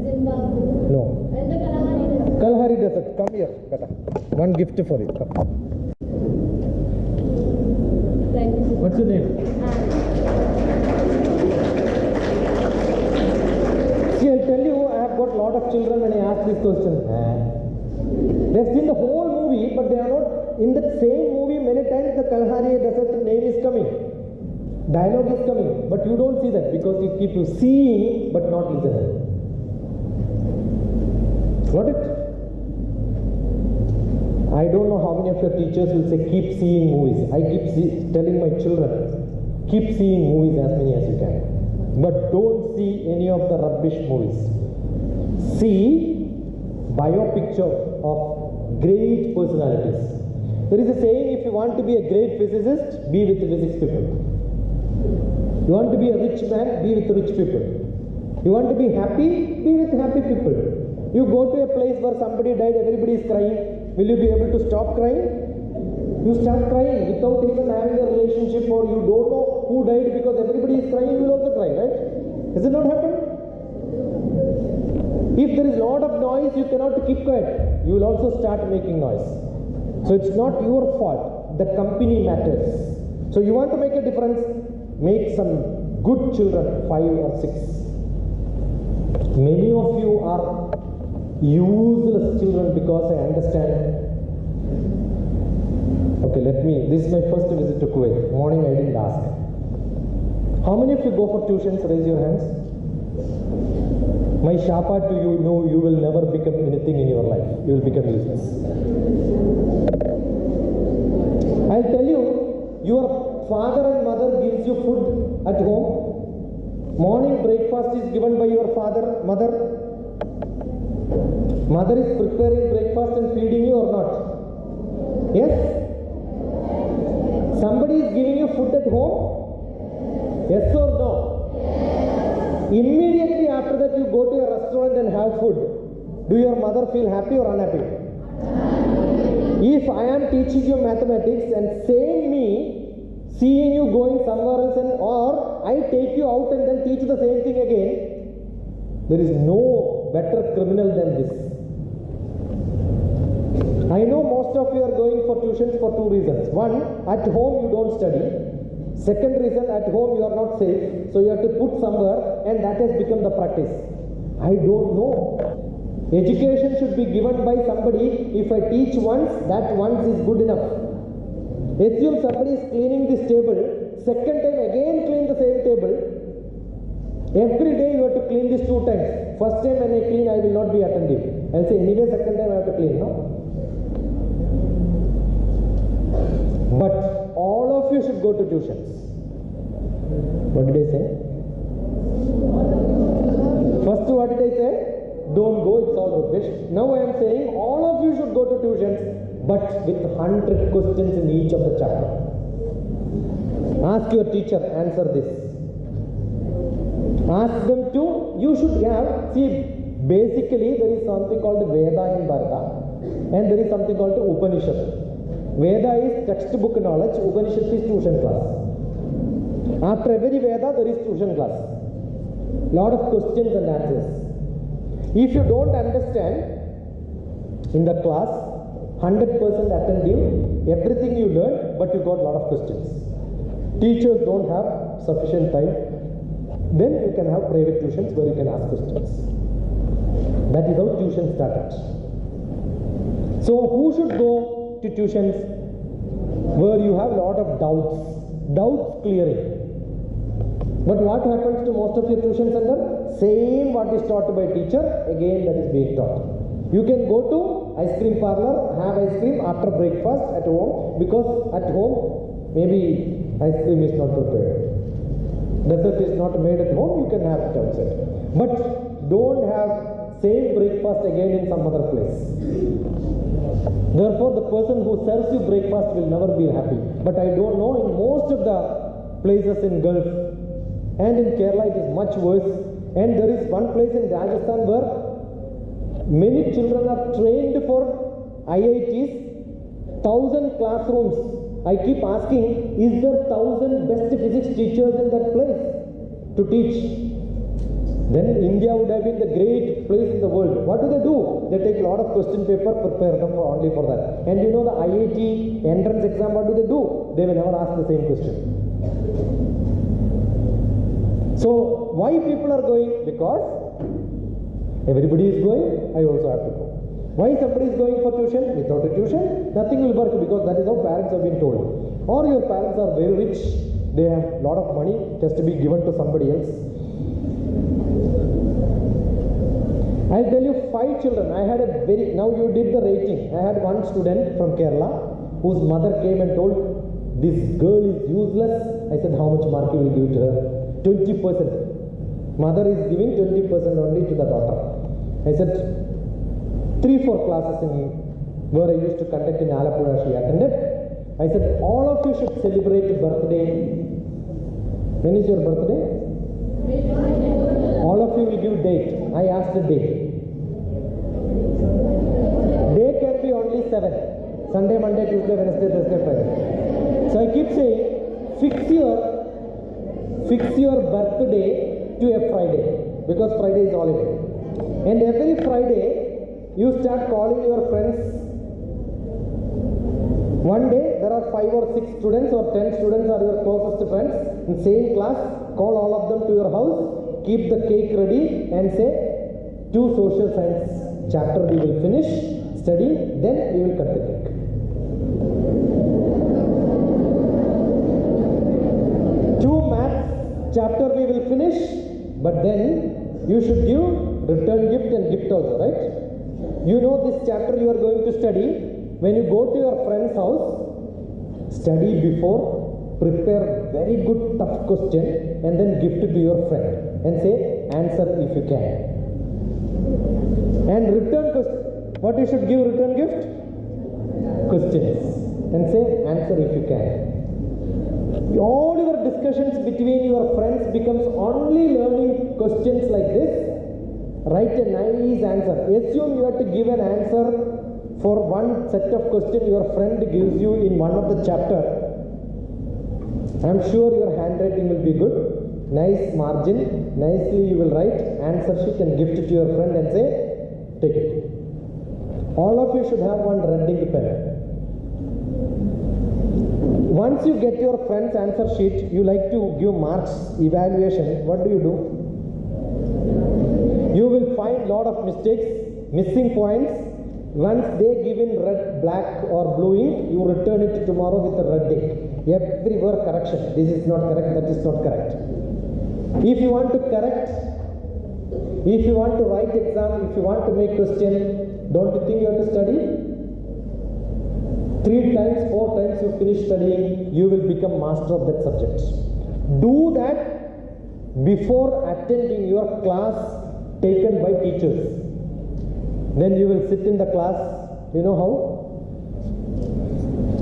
Zimbabwe. No. In the Kalahari Desert. Kalahari Desert. Come here, Beta. One gift for you. Come. Thank you. What's your name? See, I tell you, I have got a lot of children when I ask this question. They've seen the whole movie, but they are not in that same movie. Many times the Kalahari Desert name is coming, dialogue is coming, but you don't see that because you keep seeing but not listening. Got it? I don't know how many of your teachers will say keep seeing movies. I keep telling my children, keep seeing movies as many as you can, but don't see any of the rubbish movies. See biopicture of great personalities. There is a saying, if you want to be a great physicist, be with the physics people. You want to be a rich man, be with the rich people. You want to be happy, be with happy people. You go to a place where somebody died, everybody is crying. Will you be able to stop crying? You start crying without even having a relationship, or you don't know who died, because everybody is crying, you will also cry, right? Has it not happened? If there is a lot of noise, you cannot keep quiet. You will also start making noise. So it's not your fault. The company matters. So you want to make a difference, make some good children, 5 or 6. Many of you are useless children, because I understand. Okay, this is my first visit to Kuwait. Morning I didn't ask. How many of you go for tuitions? Raise your hands. My shapa to you, no, you will never become anything in your life. You will become useless. I'll tell you, your father and mother gives you food at home. Morning breakfast is given by your mother. Mother is preparing breakfast and feeding you or not? Yes? Somebody is giving you food at home? Yes or no? Immediately after that you go to a restaurant and have food. Do your mother feel happy or unhappy? If I am teaching you mathematics and seeing seeing you going somewhere else, or I take you out and then teach the same thing again, there is no better criminal than this. I know most of you are going for tuitions for 2 reasons. One, at home you don't study. Second reason, at home you are not safe, so you have to put somewhere, and that has become the practice. I don't know. Education should be given by somebody. If I teach once, that once is good enough. Assume somebody is cleaning this table, second time again clean the same table. Every day you have to clean this 2 times. First time when I clean, I will not be attentive. I'll say anyway second time I have to clean, no? But all of you should go to tuitions. What did I say? First, what did I say? Don't go, it's all rubbish. Now I am saying all of you should go to tuitions, but with 100 questions in each of the chapter. Ask your teacher, answer this. Ask them to, you should have, basically there is something called Veda in Bharata, and there is something called Upanishad. Veda is textbook knowledge, Upanishad is tuition class. After every Veda, there is tuition class. Lot of questions and answers. If you don't understand in the class, 100% attentive, everything you learn, but you got lot of questions. Teachers don't have sufficient time. Then you can have private tuitions where you can ask questions. That is how tuition started. So who should go to tuitions where you have a lot of doubts clearing? But what happens to most of your tuition center? Same what is taught by teacher, again that is being taught. You can go to ice cream parlor, have ice cream after breakfast at home, because at home maybe ice cream is not prepared. Dessert is not made at home, you can have it outside. But don't have same breakfast again in some other place. Therefore, the person who serves you breakfast will never be happy. But I don't know, in most of the places in Gulf and in Kerala it is much worse. And there is one place in Rajasthan where many children are trained for IITs, 1,000 classrooms. I keep asking, is there 1,000 best physics teachers in that place to teach? Then India would have been the great place in the world. What do? They take a lot of question paper, prepare them only for that. And you know the IIT entrance exam, what do? They will never ask the same question. So why people are going? Because everybody is going, I also have to go. Why somebody is going for tuition? Without a tuition, nothing will work, because that is how parents have been told. Or your parents are very rich, they have a lot of money, just to be given to somebody else. I'll tell you 5 children. I had now you did the rating. I had one student from Kerala whose mother came and told, this girl is useless. I said, how much mark you will give to her? 20%. Mother is giving 20% only to the daughter. I said, 3-4 classes in where I used to conduct in Alapura she attended. I said, all of you should celebrate birthday. When is your birthday? All of you will give date. I asked the date. 7. Sunday, Monday, Tuesday, Wednesday, Thursday, Friday. So I keep saying, fix your birthday to a Friday, because Friday is holiday. And every Friday, you start calling your friends. One day, there are 5 or 6 students or 10 students are your closest friends in same class. Call all of them to your house, keep the cake ready and say, 2 social science chapter we will finish, study, then we will cut the cake. Chapter we will finish, but then you should give return gift and gift also, right? You know this chapter you are going to study. When you go to your friend's house, study before, prepare very good tough question and then gift it to your friend and say answer if you can. And return question, what you should give return gift? Questions, and say answer if you can. All your discussions between your friends becomes only learning questions like this. Write a nice answer. Assume you have to give an answer for one set of questions your friend gives you in one of the chapter. I am sure your handwriting will be good. Nice margin. Nicely you will write answer sheet and gift it to your friend and say, take it. All of you should have one red ink pen. Once you get your friend's answer sheet, you like to give marks evaluation, what do? You will find lot of mistakes, missing points. Once they give in red, black or blue ink, you return it tomorrow with a red ink. Everywhere correction. This is not correct, that is not correct. If you want to correct, if you want to write exam, if you want to make question, don't you think you have to study? 3 times, 4 times you finish studying, you will become master of that subject. Do that before attending your class taken by teachers. Then you will sit in the class, you know how?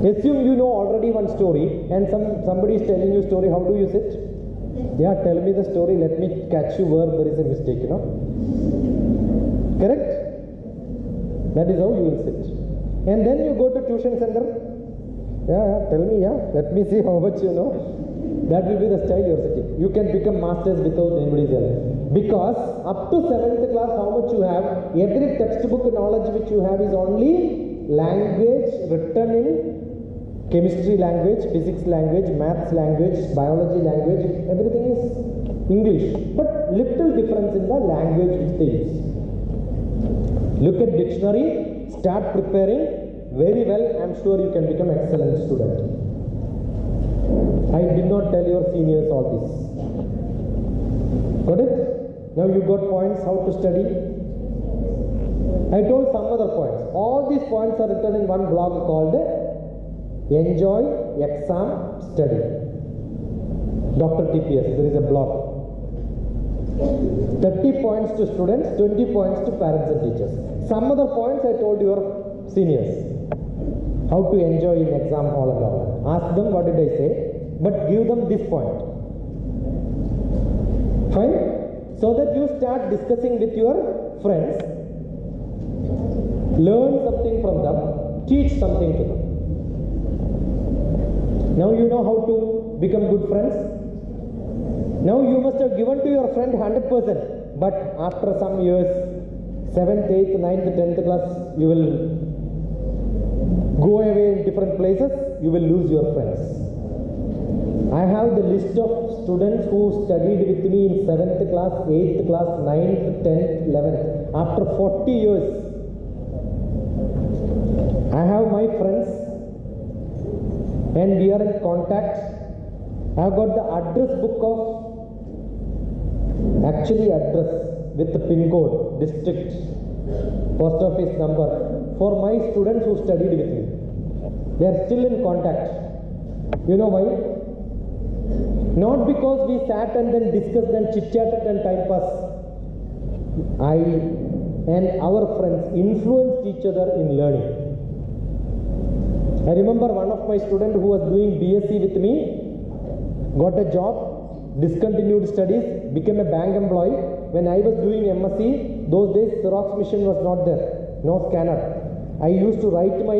Assume you know already one story and somebody is telling you story, how do you sit? Yeah, tell me the story, let me catch you where there is a mistake, you know. Correct? That is how you will sit. And then you go to tuition center. Yeah, tell me, let me see how much you know. That will be the style you are sitting. You can become masters without anybody's help. Because up to 7th class, how much you have, every textbook knowledge which you have is only language written in chemistry language, physics language, maths language, biology language, everything is English. But little difference in the language which they use. Look at dictionary. Start preparing very well. I am sure you can become excellent student. I did not tell your seniors all this. Got it? Now you got points how to study. I told some other points. All these points are written in one blog called Enjoy Exam Study. DrTPS. There is a blog. 30 points to students, 20 points to parents and teachers. Some other points I told your seniors. How to enjoy in exam hall and all. Ask them what did I say, but give them this point. Fine? So that you start discussing with your friends, learn something from them, teach something to them. Now you know how to become good friends. Now you must have given to your friend 100%, but after some years, 7th, 8th, 9th, 10th class, you will go away in different places, you will lose your friends. I have the list of students who studied with me in 7th class, 8th class, 9th, 10th, 11th. After 40 years, I have my friends and we are in contact. I have got the address book of address with the pin code, district, post office number for my students who studied with me. They are still in contact. You know why? Not because we sat and then discussed and chit-chatted and time pass. I and our friends influenced each other in learning. I remember one of my students who was doing BSc with me, got a job, discontinued studies, became a bank employee. When I was doing MSc, those days Xerox machine was not there, no scanner. I used to write my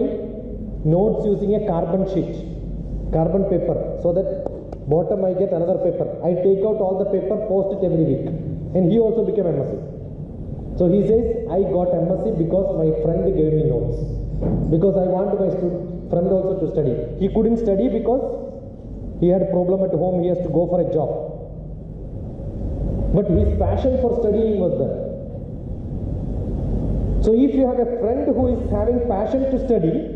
notes using a carbon sheet, carbon paper, so that bottom I get another paper. I take out all the paper, post it every week. And he also became MSc. So he says, I got MSc because my friend gave me notes. Because I want my friend also to study. He couldn't study because he had a problem at home, he has to go for a job. But his passion for studying was there. So if you have a friend who is having passion to study,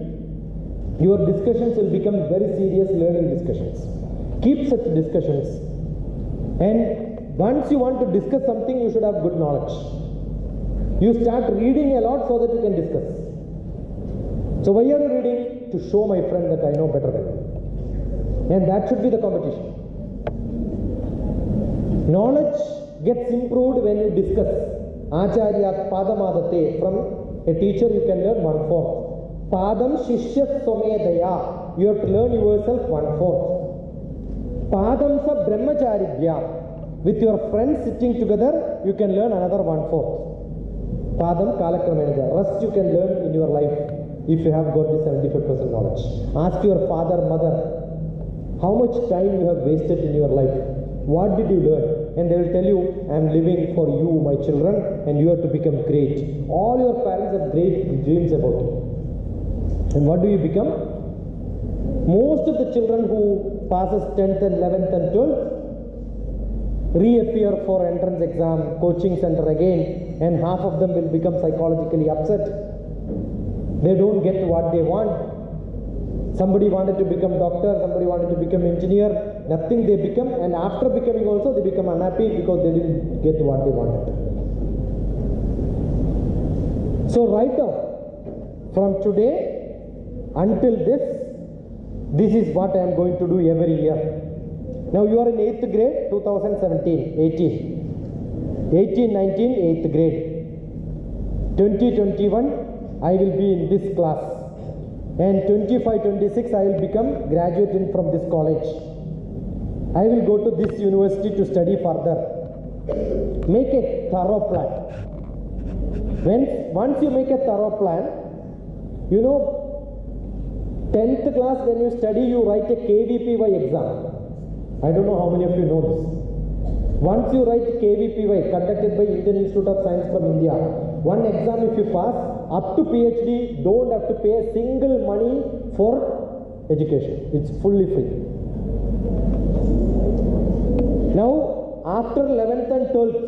your discussions will become very serious learning discussions. Keep such discussions. And once you want to discuss something, you should have good knowledge. You start reading a lot so that you can discuss. So why are you reading? To show my friend that I know better than him. And that should be the competition. Knowledge gets improved when you discuss. Acharyat padamadate. From a teacher you can learn 1/4. Padam shishya somedaya. You have to learn yourself 1/4. Padam sa brahmacharibhya. With your friends sitting together, you can learn another 1/4. Padam kalakramenaja. Rest you can learn in your life if you have got the 75% knowledge. Ask your father, mother, how much time you have wasted in your life. What did you learn? And they will tell you, I am living for you, my children, and you have to become great. All your parents have great dreams about you. And what do you become? Most of the children who passes 10th and 11th and 12th reappear for entrance exam, coaching center again, and half of them will become psychologically upset. They don't get what they want. Somebody wanted to become doctor, somebody wanted to become engineer, nothing they become, and after becoming also they become unhappy because they didn't get what they wanted. So right now, from today until this is what I am going to do every year. Now you are in 8th grade, 2017, 18, 19, 8th grade. 2021, I will be in this class. And 25, 26, I will become graduate from this college. I will go to this university to study further. Make a thorough plan. Once you make a thorough plan, you know, 10th class when you study, you write a KVPY exam. I don't know how many of you know this. Once you write KVPY, conducted by Indian Institute of Science from India, one exam if you pass, up to PhD, don't have to pay a single money for education. It's fully free. Now, after 11th and 12th,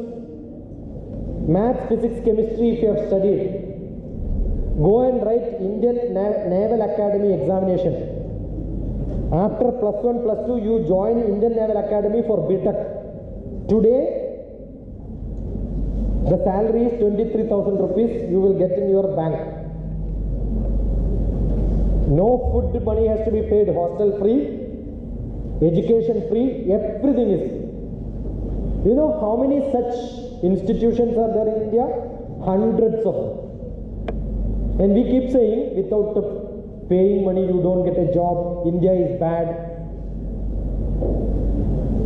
maths, physics, chemistry, if you have studied, go and write Indian Naval Academy examination. After +1, +2, you join Indian Naval Academy for BTech. Today, the salary is 23,000 rupees you will get in your bank. No food money has to be paid, hostel free, education free, everything is free. You know how many such institutions are there in India? Hundreds of them. And we keep saying, without paying money you don't get a job, India is bad.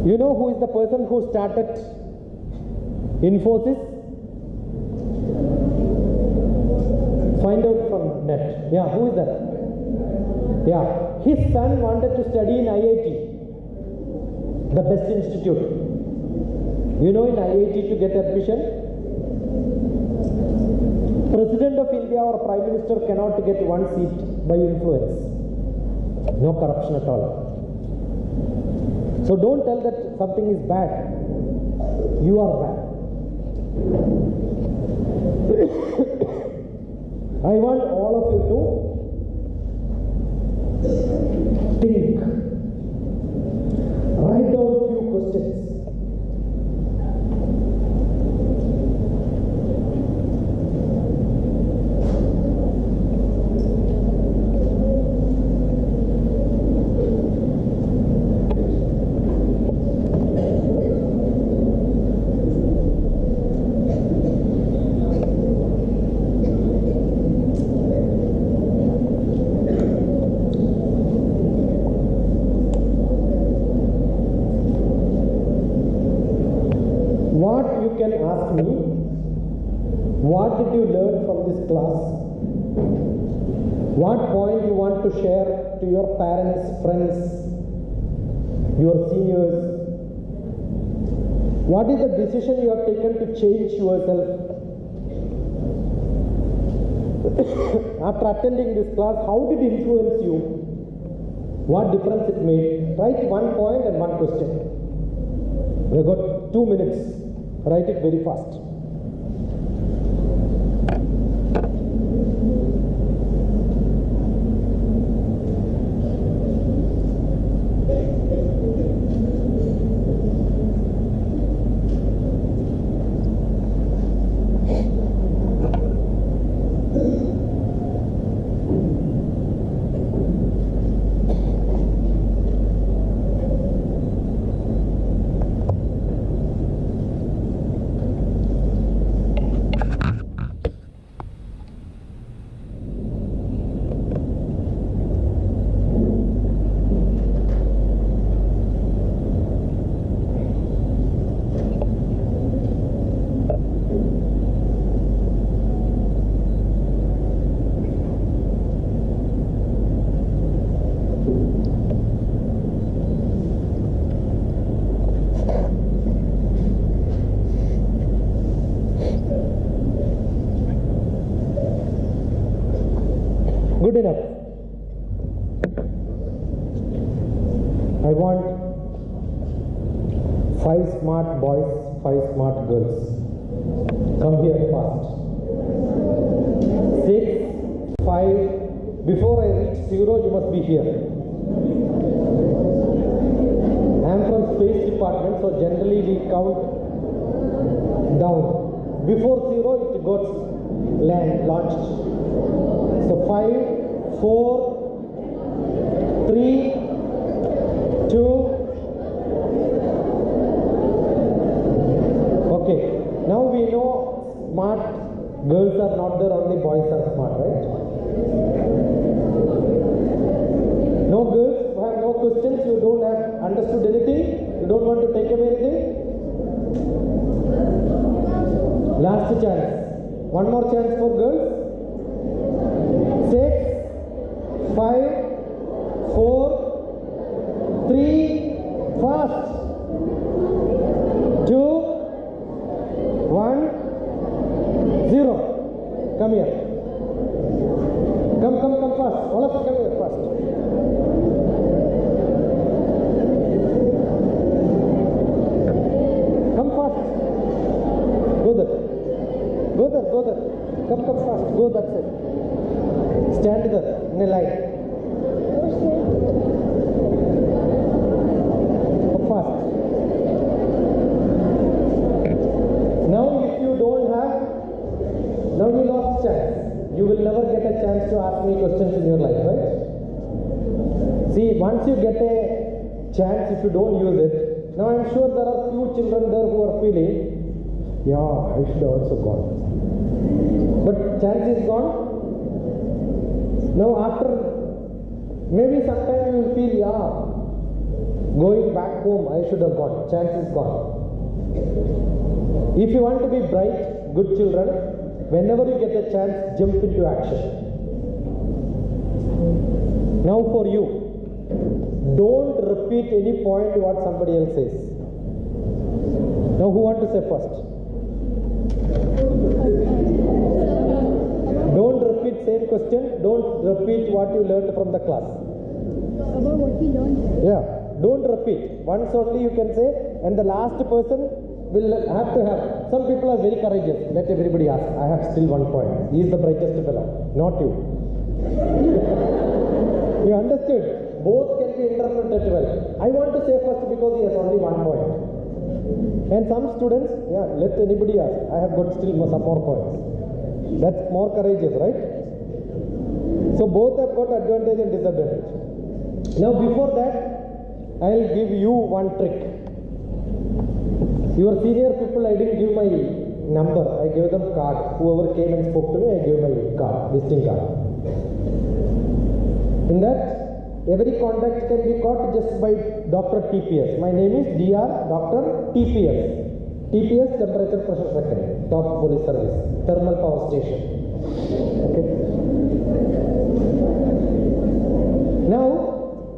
You know who is the person who started Infosys? Find out from net. Yeah, who is that? Yeah, his son wanted to study in IIT, the best institute. You know, in IIT to get admission, President of India or Prime Minister cannot get one seat by influence. No corruption at all. So don't tell that something is bad. You are bad. I want all of you to think. Write down a few questions. What point you want to share to your parents, friends, your seniors? What is the decision you have taken to change yourself? After attending this class, how did it influence you? What difference it made? Write one point and one question. We've got 2 minutes. Write it very fast. Good enough. I want 5 smart boys, 5 smart girls. Come here fast. 6, 5. Before I reach 0, you must be here. I am from space department, so generally we count down. Before 0, it got launched. So 5, 4, 3, 2. Okay. Now we know smart girls are not there, only boys are smart, right? No girls who have no questions, you don't have understood anything, you don't want to take away anything? Last chance. One more chance for girls. 6, 5, 4, 3, fast. 2, 1, 0. Come here. Come fast. All of you come here fast. Come fast. Go there. Come fast. Go that side. Stand there in a line. Come fast. Now if you don't have, now you lost chance. You will never get a chance to ask me questions in your life, right? See, once you get a chance, if you don't use it, now I'm sure there are few children there who are feeling, yeah, I should have also gone. But chance is gone. Now after, maybe sometime you will feel, yeah, going back home, I should have gone. Chance is gone. If you want to be bright, good children, whenever you get a chance, jump into action. Now for you, don't repeat any point what somebody else says. Now who want to say first? Don't repeat same question. Don't repeat what you learned from the class. About what we learned. Yeah. Don't repeat. Once only you can say, and the last person will have to have. Some people are very courageous. Let everybody ask. I have still 1 point. He is the brightest fellow, not you. You understood? Both can be interpreted well. I want to say first because he has only 1 point. And some students, yeah, let anybody ask. I have got still some more points. That's more courageous, right? So both have got advantage and disadvantage. Now before that, I'll give you one trick. Your senior people, I didn't give my number. I gave them card. Whoever came and spoke to me, I gave my card, visiting card. In that, every contact can be caught just by DrTPS. My name is DrTPS. TPS, temperature pressure second, top police service, thermal power station. Okay.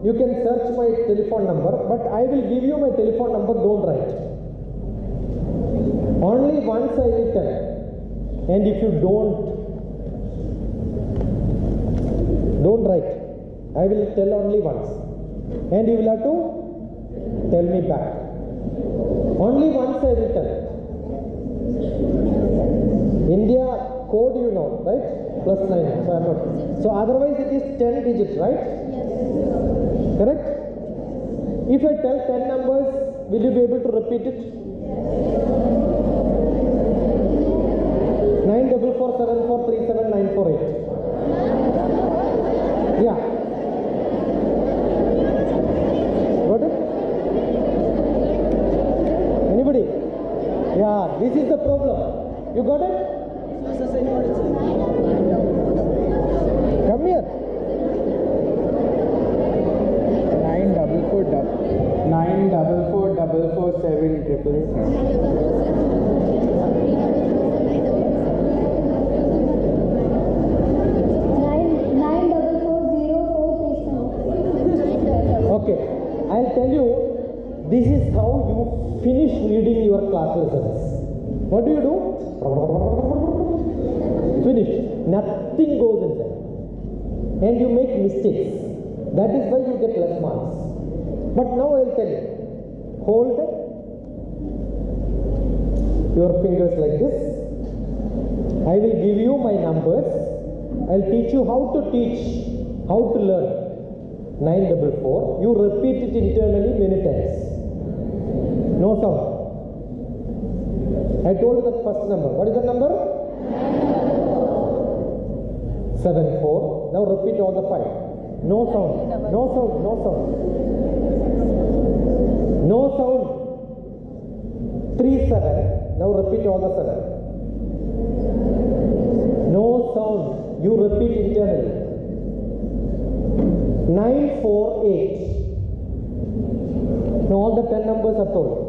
you can search my telephone number, but I will give you my telephone number, don't write. Only once I will tell. And if you don't write. I will tell only once. And you will have to tell me back. Only once I will tell. India code you know, right? +9. So I'm not. So otherwise it is 10 digits, right? Correct? If I tell 10 numbers, will you be able to repeat it? 94474379948. Yeah. Got it? Anybody? Yeah, this is the problem. You got it? Come here. 94477. Okay, I'll tell you, this is how you finish reading your class lessons. What do? Finish. Nothing goes inside. And you make mistakes. That is why you get less marks. But now I'll tell you. Hold your fingers like this. I will give you my numbers. I'll teach you how to learn. 944. You repeat it internally many times. No sound. I told you that first number. What is the number? 74. Now repeat all the 5. No sound. No sound. No sound. No sound. 37. Now repeat all the 7. No sound. You repeat internally. 948. Now all the 10 numbers are told.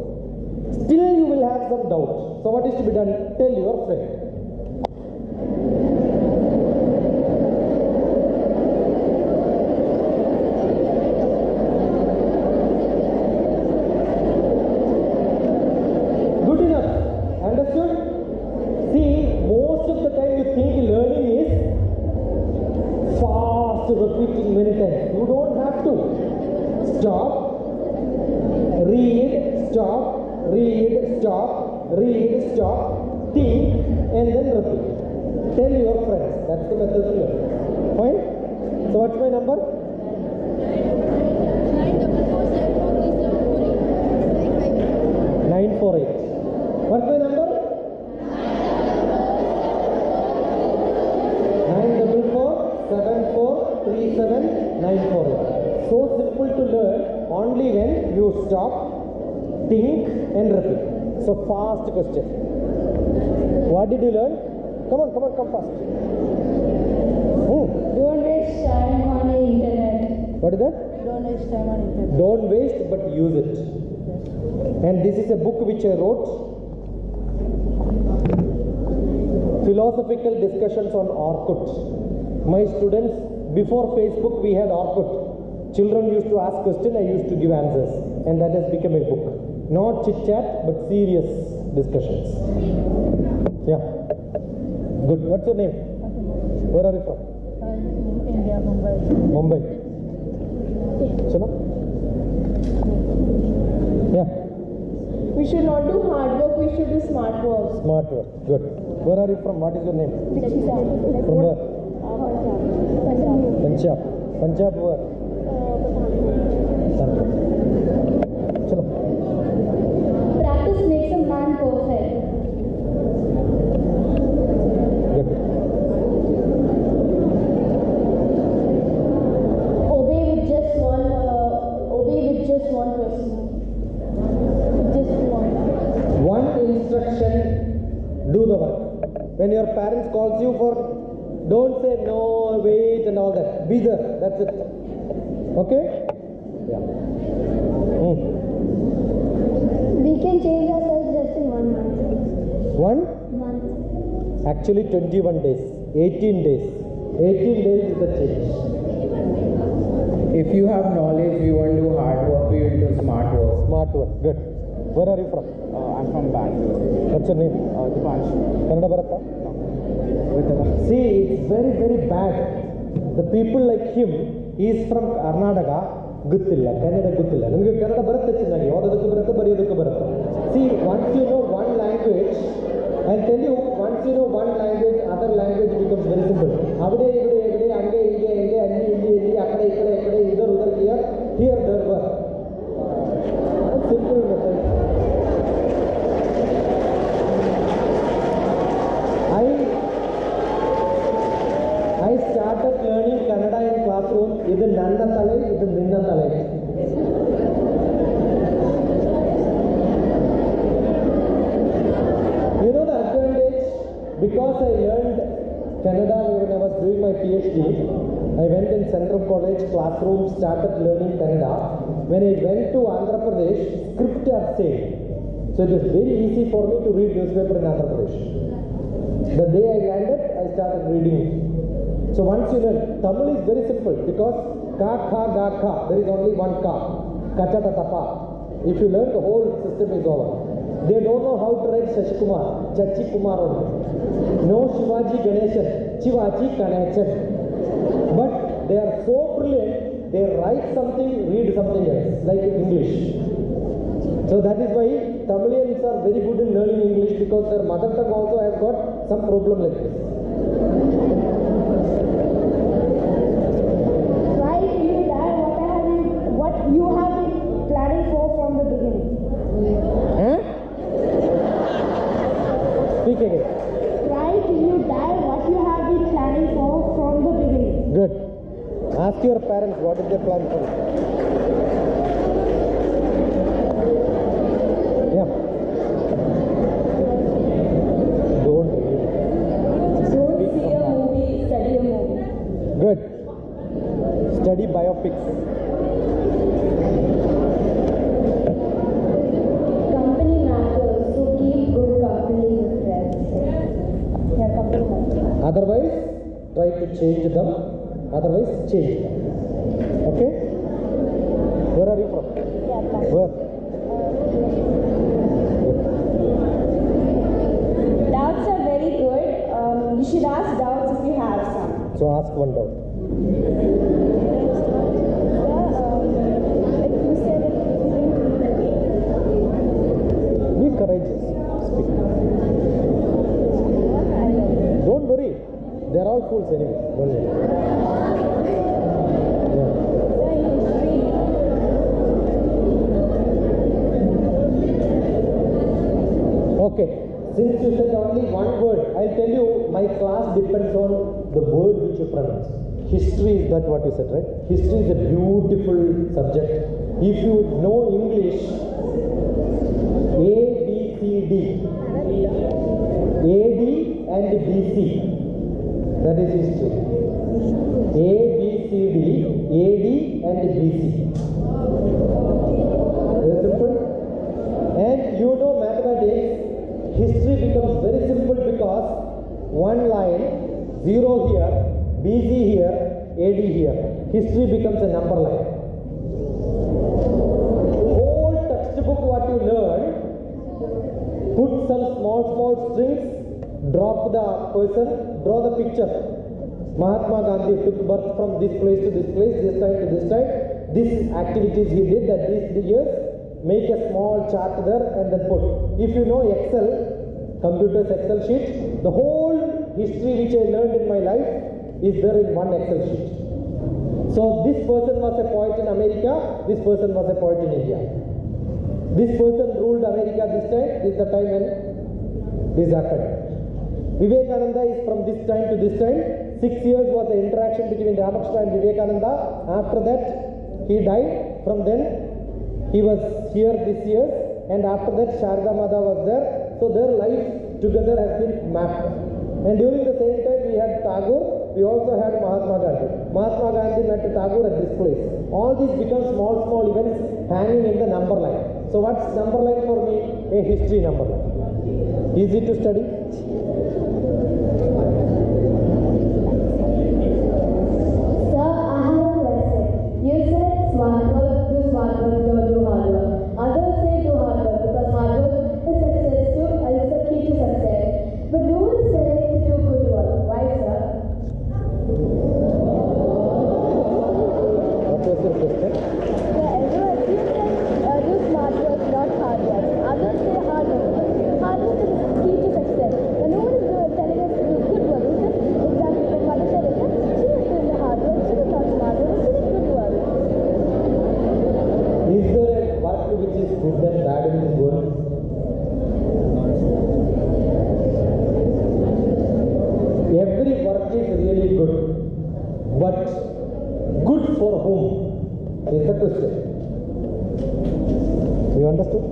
Still you will have some doubt. So what is to be done? Tell your friend. Good enough. Understood? See, most of the time you think learning is fast repeating many times. You don't have to. Stop. Read. Stop. Read. Stop. Read. Stop. Think. And then repeat. Tell your friends. That's the method to learn. Fine? So what's my number? 948. What's my number? 944743798. So simple to learn only when you stop, think and repeat. So fast question. What did you learn? Come on, come fast. Don't waste time on the internet. What is that? Don't waste time on internet. Don't waste but use it. And this is a book which I wrote. Philosophical discussions on Orkut. My students, before Facebook we had Orkut. Children used to ask questions, I used to give answers. And that has become a book. Not chit chat but serious discussions. Yeah. Good. What's your name? Where are you from? India, Mumbai. Mumbai. Chalo? Yeah. We should not do hard work, we should do smart work. Smart work. Good. Where are you from? What is your name? From where? Punjab. Punjab where? Chalo. Practice makes a man perfect. Good. Obey with just one person. Just one. One instruction, do the work. When your parents calls you for, don't say no, wait and all that. Be there, that's it. Okay? Yeah. We can change ourselves just in 1 month. 1? Month. Actually 21 days. 18 days. 18 days is the change. If you have knowledge backward. Good. Where are you from? I'm from Bangalore. What's your name? Dipanshu. Kannada Bharata? See, it's very, very bad. The people like him, he is from Karnataka, ಗೊತ್ತಿಲ್ಲ ಕನ್ನಡ ಗೊತ್ತಿಲ್ಲ ನಮಗೆ ಕನ್ನಡ ಬರುತ್ತೆ ಚೆನ್ನಾಗಿ ಓದೋದಕ್ಕೆ ಬರುತ್ತೆ ಬರೆಯೋದಕ್ಕೆ ಬರುತ್ತೆ C once you know one language I'll tell you once you know one language other language becomes very simple അവിടെ ഇവിടെ ಹಂಗೆ ಹಿಂಗೆ ಅಲ್ಲಿ ಇಲ್ಲಿ ಆ ಕಡೆ ಈ ಕಡೆ ಇದರ್ ಉದರ್ here there were simple method I started learning Kannada in classroom. Idu nanna tale, idu ninna tale. You know the advantage? Because I learned Kannada when I was doing my PhD. I went in Central College classroom, started learning Kannada. When I went to Andhra Pradesh, script are same. So it was very easy for me to read newspaper in Andhra Pradesh. The day I landed, I started reading it. So once you learn, Tamil is very simple because ka, kha, ga, kha, there is only one ka, kachata tapa. If you learn, the whole system is over. They don't know how to write Shashikumar, Chachi Kumar only. No Shivaji Ganeshan, Shivaji Ganeshan. But they are so brilliant, they write something, read something else, like English. So that is why Tamilians are very good in learning English because their mother tongue also has got some problem like this. What you have been planning for from the beginning? Speak again. Try till you die what you have been planning for from the beginning. Good. Ask your parents what is their plan for you. Yeah. Don't see a movie, study a movie. Good. Study biopics. Company matters, so keep good company with friends. Yeah, company matters. Otherwise, try to change them. Otherwise, change them. Okay? Where are you from? Yeah, Where? Doubts are very good. You should ask doubts if you have some. So ask one doubt. Be courageous. Speak. Don't worry. They are all fools anyway. Don't worry. Yeah. Okay. Since you said only one word, I'll tell you my class depends on the word which you pronounce. History is that what you said, right? History is a beautiful subject. If you know English, A, B, C, D. A, D and B, C. That is history. A, B, C, D, A, D and B, C. Very simple. And you know mathematics, history becomes very simple because one line, 0 here, BC here, AD here. History becomes a number line. Whole textbook what you learn, put some small strings, drop the person, draw the picture. Mahatma Gandhi took birth from this place to this place, this time to this time. These activities he did at these years. Make a small chart there and then put. If you know Excel, computer's Excel sheet, the whole history which I learned in my life is there in one Excel sheet. So this person was a poet in America, this person was a poet in India. This person ruled America this time, this is the time when this happened. Vivekananda is from this time to this time. 6 years was the interaction between Ramakrishna and Vivekananda. After that, he died. From then, he was here this year. And after that, Sharda Mada was there. So their life together has been mapped. And during the same time, we had Tagore. We also had Mahatma Gandhi. Mahatma Gandhi met Tagore at this place. All these become small events hanging in the number line. So what's number line for me? A history number line. Easy to study? Sir, I have a question. You said smart work, do hard work. Others say question. The elder assumes that do smart work, not hard work. Others say hard work. Hard work is key to success. When no one is telling us to do good work, we said, exactly, my mother said it, that she was doing the hard work, she was not smart work, she did good work. Is there a work which is good and bad in this world? Every work is really good, but good for whom is the question. You understood?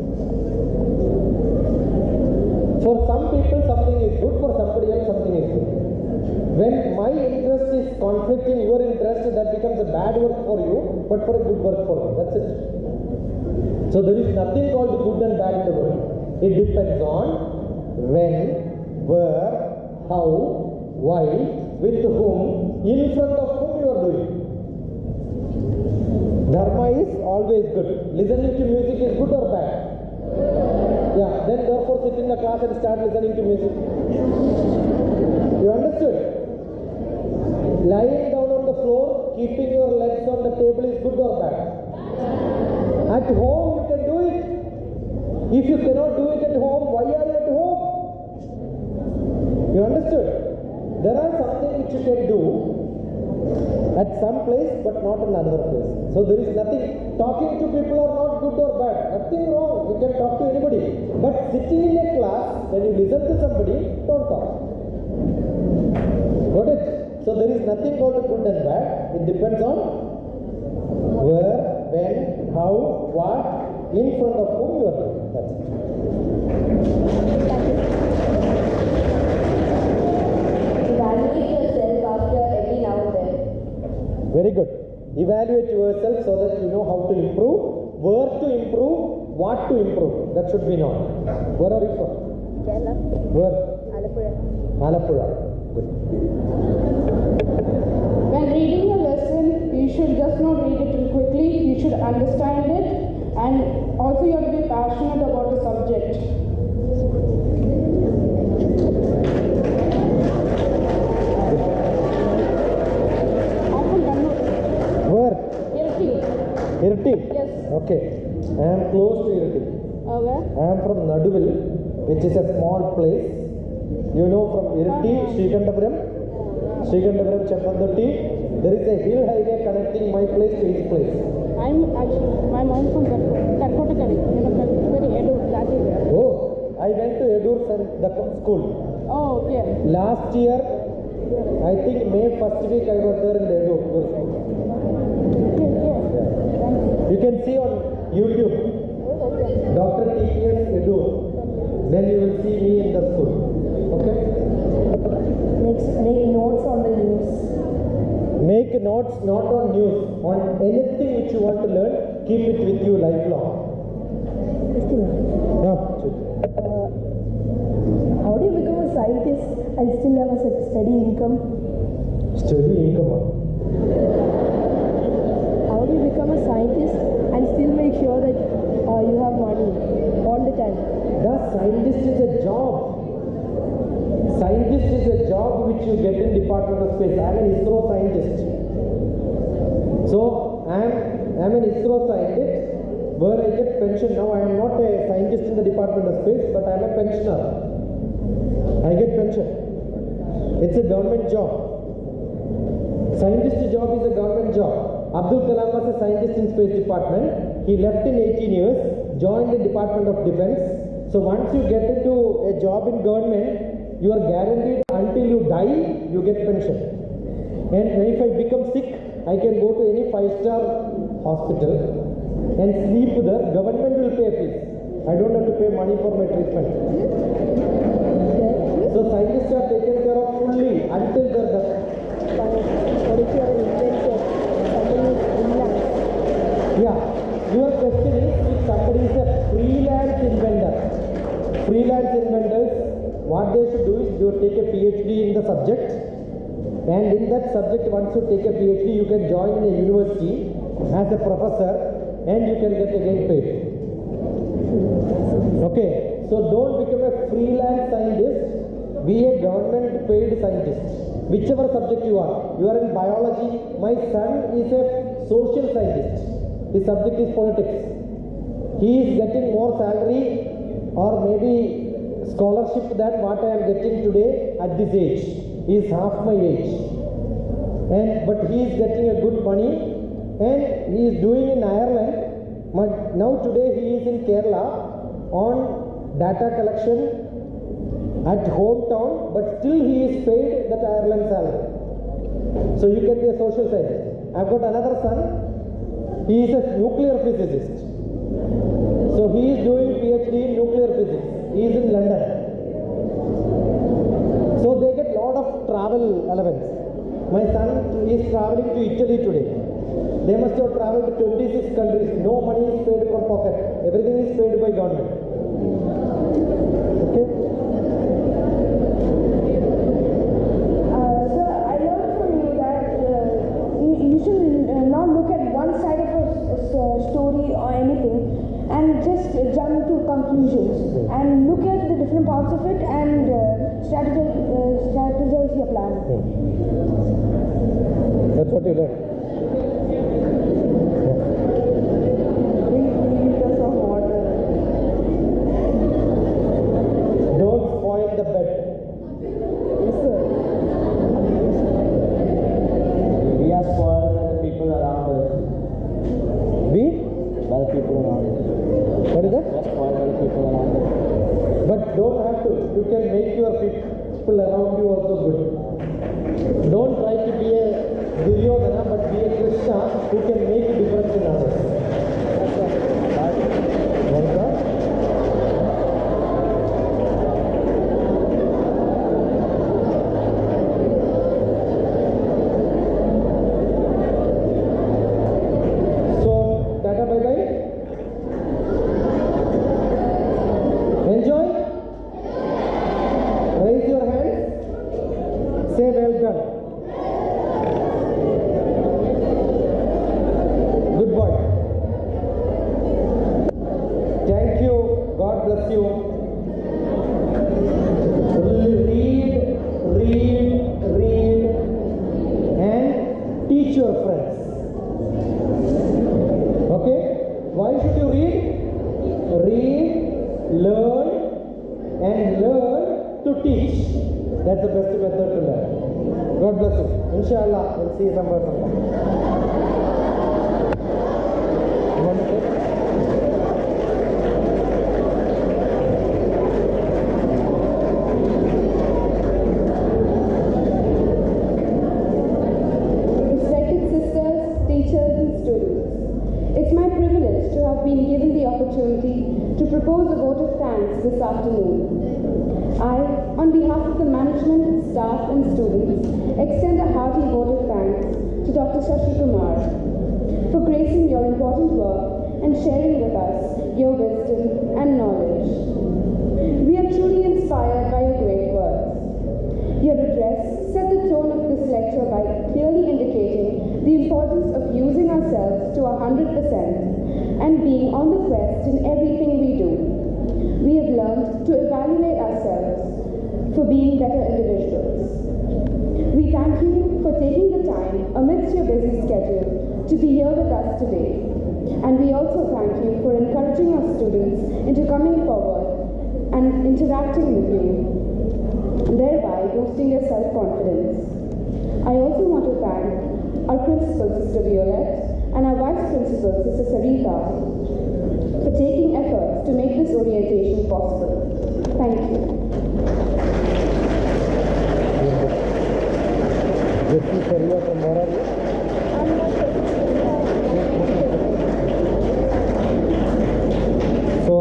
For some people something is good, for somebody else something is good. When my interest is conflicting your interest, that becomes a bad work for you, but for a good work for me. That's it. So there is nothing called good and bad in the world. It depends on when, where, how, why, with whom, in front of whom you are doing. Dharma is always good. Listening to music is good or bad? Yeah, then therefore sit in the class and start listening to music. You understood? Lying down on the floor, keeping your legs on the table is good or bad? At home you can do it. If you cannot do it at home, why are you at home? You understood? There are something which you can do at some place but not in another place. So there is nothing. Talking to people are not good or bad. Nothing wrong. You can talk to anybody. But sitting in a class, when you listen to somebody, don't talk. Got it? So there is nothing called good and bad. It depends on where, when, how, what, in front of whom you are doing. That's it. Evaluate yourself after every now and then. Very good. Evaluate yourself so that you know how to improve, where to improve, what to improve. That should be known. Where are you from? Kerala. Where? Alapura. Alapura. Good. When reading a lesson, you should just not read it quickly, you should understand it, and also you have to be passionate about the subject. Where? Irti. Irti? Yes. Okay. I am close to Irti. Where? I am from Naduvil, which is a small place. You know from Irti, Srikandapuram, Chempandotti. There is a hill highway connecting my place to his place. My mom from Karkotakari, Edur, that is there. Oh, I went to Edur the school. Oh, okay. Last year, I think May 1st week I was there in the Edur school. You can see on YouTube, DrTPS Edur. Then you will see me in the school. Okay? Next, make notes on the news. Make notes not on news, on anything which you want to learn, keep it with you lifelong. Yeah. How do you become a scientist and still have a steady income? Steady income. How do you become a scientist and still make sure that you have money all the time? The scientist is a job. Scientist is a job which you get in Department of Space. I am an ISRO scientist. So I am an ISRO scientist where I get pension. Now I am not a scientist in the Department of Space, but I am a pensioner. I get pension. It's a government job. Scientist job is a government job. Abdul Kalam was a scientist in Space Department. He left in 18 years, joined the Department of Defense. So once you get into a job in government, you are guaranteed until you die, you get pension. And if I become sick, I can go to any 5-star hospital and sleep there. Government will pay fees. I don't have to pay money for my treatment. So scientists are taken care of fully until their death. What if you are an inventor? Somebody is freelance. Yeah. Your question is if somebody is a freelance inventor. Freelance inventors, what they should do is they take a PhD in the subject, and in that subject once you take a PhD you can join in a university as a professor and you can get again paid. Okay, so don't become a freelance scientist, be a government paid scientist. whichever subject you are in biology. My son is a social scientist. His subject is politics. He is getting more salary or maybe scholarship than what I am getting today at this age. He is half my age. But he is getting a good money and he is doing in Ireland. Now today he is in Kerala on data collection at hometown, but still he is paid that Ireland salary. So you can be a social scientist. I've got another son. He is a nuclear physicist. So he is doing PhD in nuclear physics. He is in London. So they get lot of travel allowance. My son is traveling to Italy today. They must have traveled to 26 countries. No money is paid from pocket. Everything is paid by government. Okay? Sir, I learned from you that you should not look at one side of a story or anything and just jump to conclusions and look at the different parts of it and strategize your plan. That's what you learned. Drink 3 liters of water. Don't spoil the bed. Yes, sir. We are spoiled by the people around us. By the people around us. What is that? We are spoiled by the people around us. But don't have to. You can make your people around you also good. Don't try to be a Duryodhana, but be a Krishna who can make a difference in others. What is that? So, tata bye bye. Enjoy. Raise your hand. Say well done. Good boy. Thank you. God bless you. Read, and teach your friends. Okay? Why should you read? Read, learn, and learn to teach. That's the best method to learn. God bless you. Inshallah, we'll see you somewhere sometime. You want to take? Respected sisters, teachers and students, it's my privilege to have been given the opportunity to propose a vote of thanks this afternoon. I, on behalf of the management, staff and students, extend a hearty vote of thanks to Dr. Shashi Kumar for gracing your important work and sharing with us your wisdom and knowledge. We are truly inspired by your great words. Your address set the tone of this lecture by clearly indicating the importance of using ourselves to 100% and being on the quest in everything we do. We have learned to evaluate ourselves for being better individuals. We thank you for taking the time amidst your busy schedule to be here with us today. And we also thank you for encouraging our students into coming forward and interacting with you, thereby boosting their self-confidence. I also want to thank our principal, Sister Violette, and our vice principal, Sister Sarita, for taking efforts to make this orientation possible. Thank you. From where are you? So,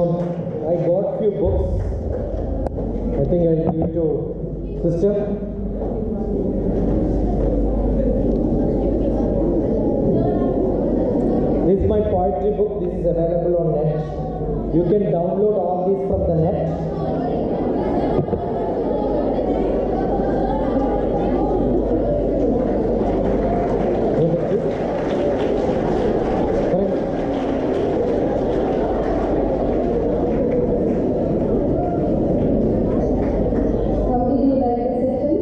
I got few books. I think I'll give it to sister. This is my poetry book. This is available on net. You can download all these from the net. How did you like the session?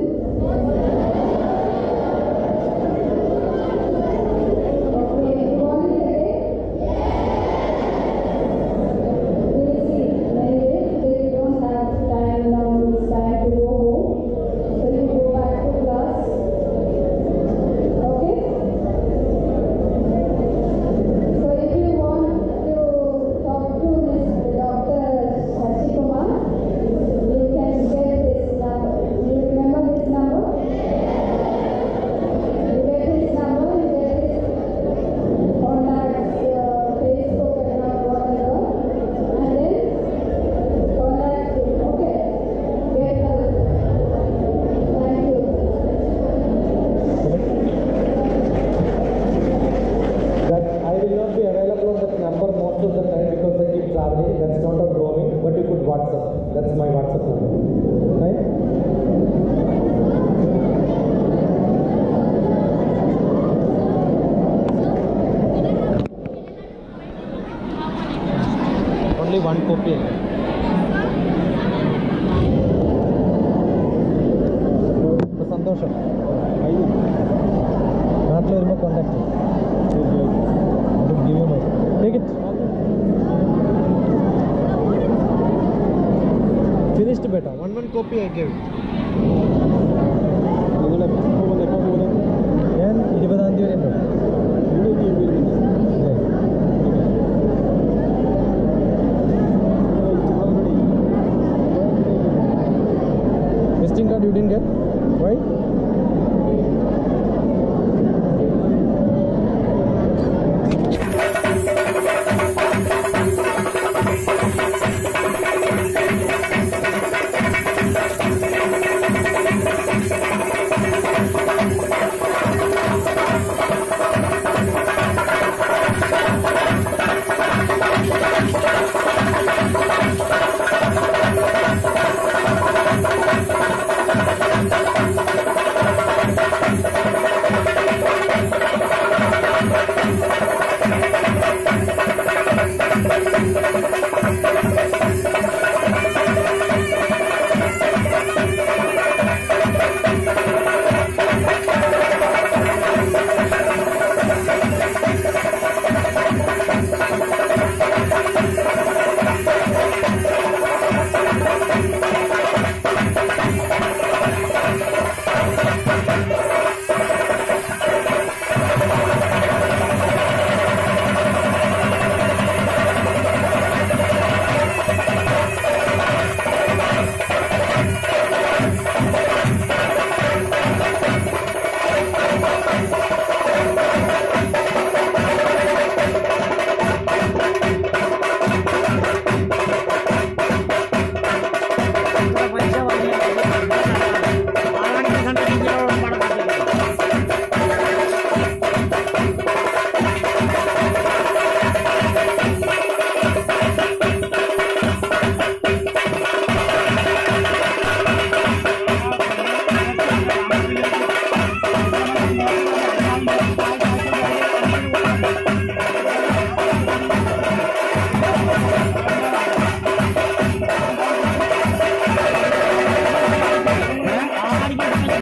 of the time because I keep traveling. That's not a roaming, but you could WhatsApp. That's my WhatsApp number. Right? Only one copy. സന്തോഷം നാട്ടിൽ വരുമ്പോൾ contact give you my take it finished beta one copy I gave ഞാൻ 20-ാം തീയതി വരെ ഉണ്ട് visiting card you didn't get why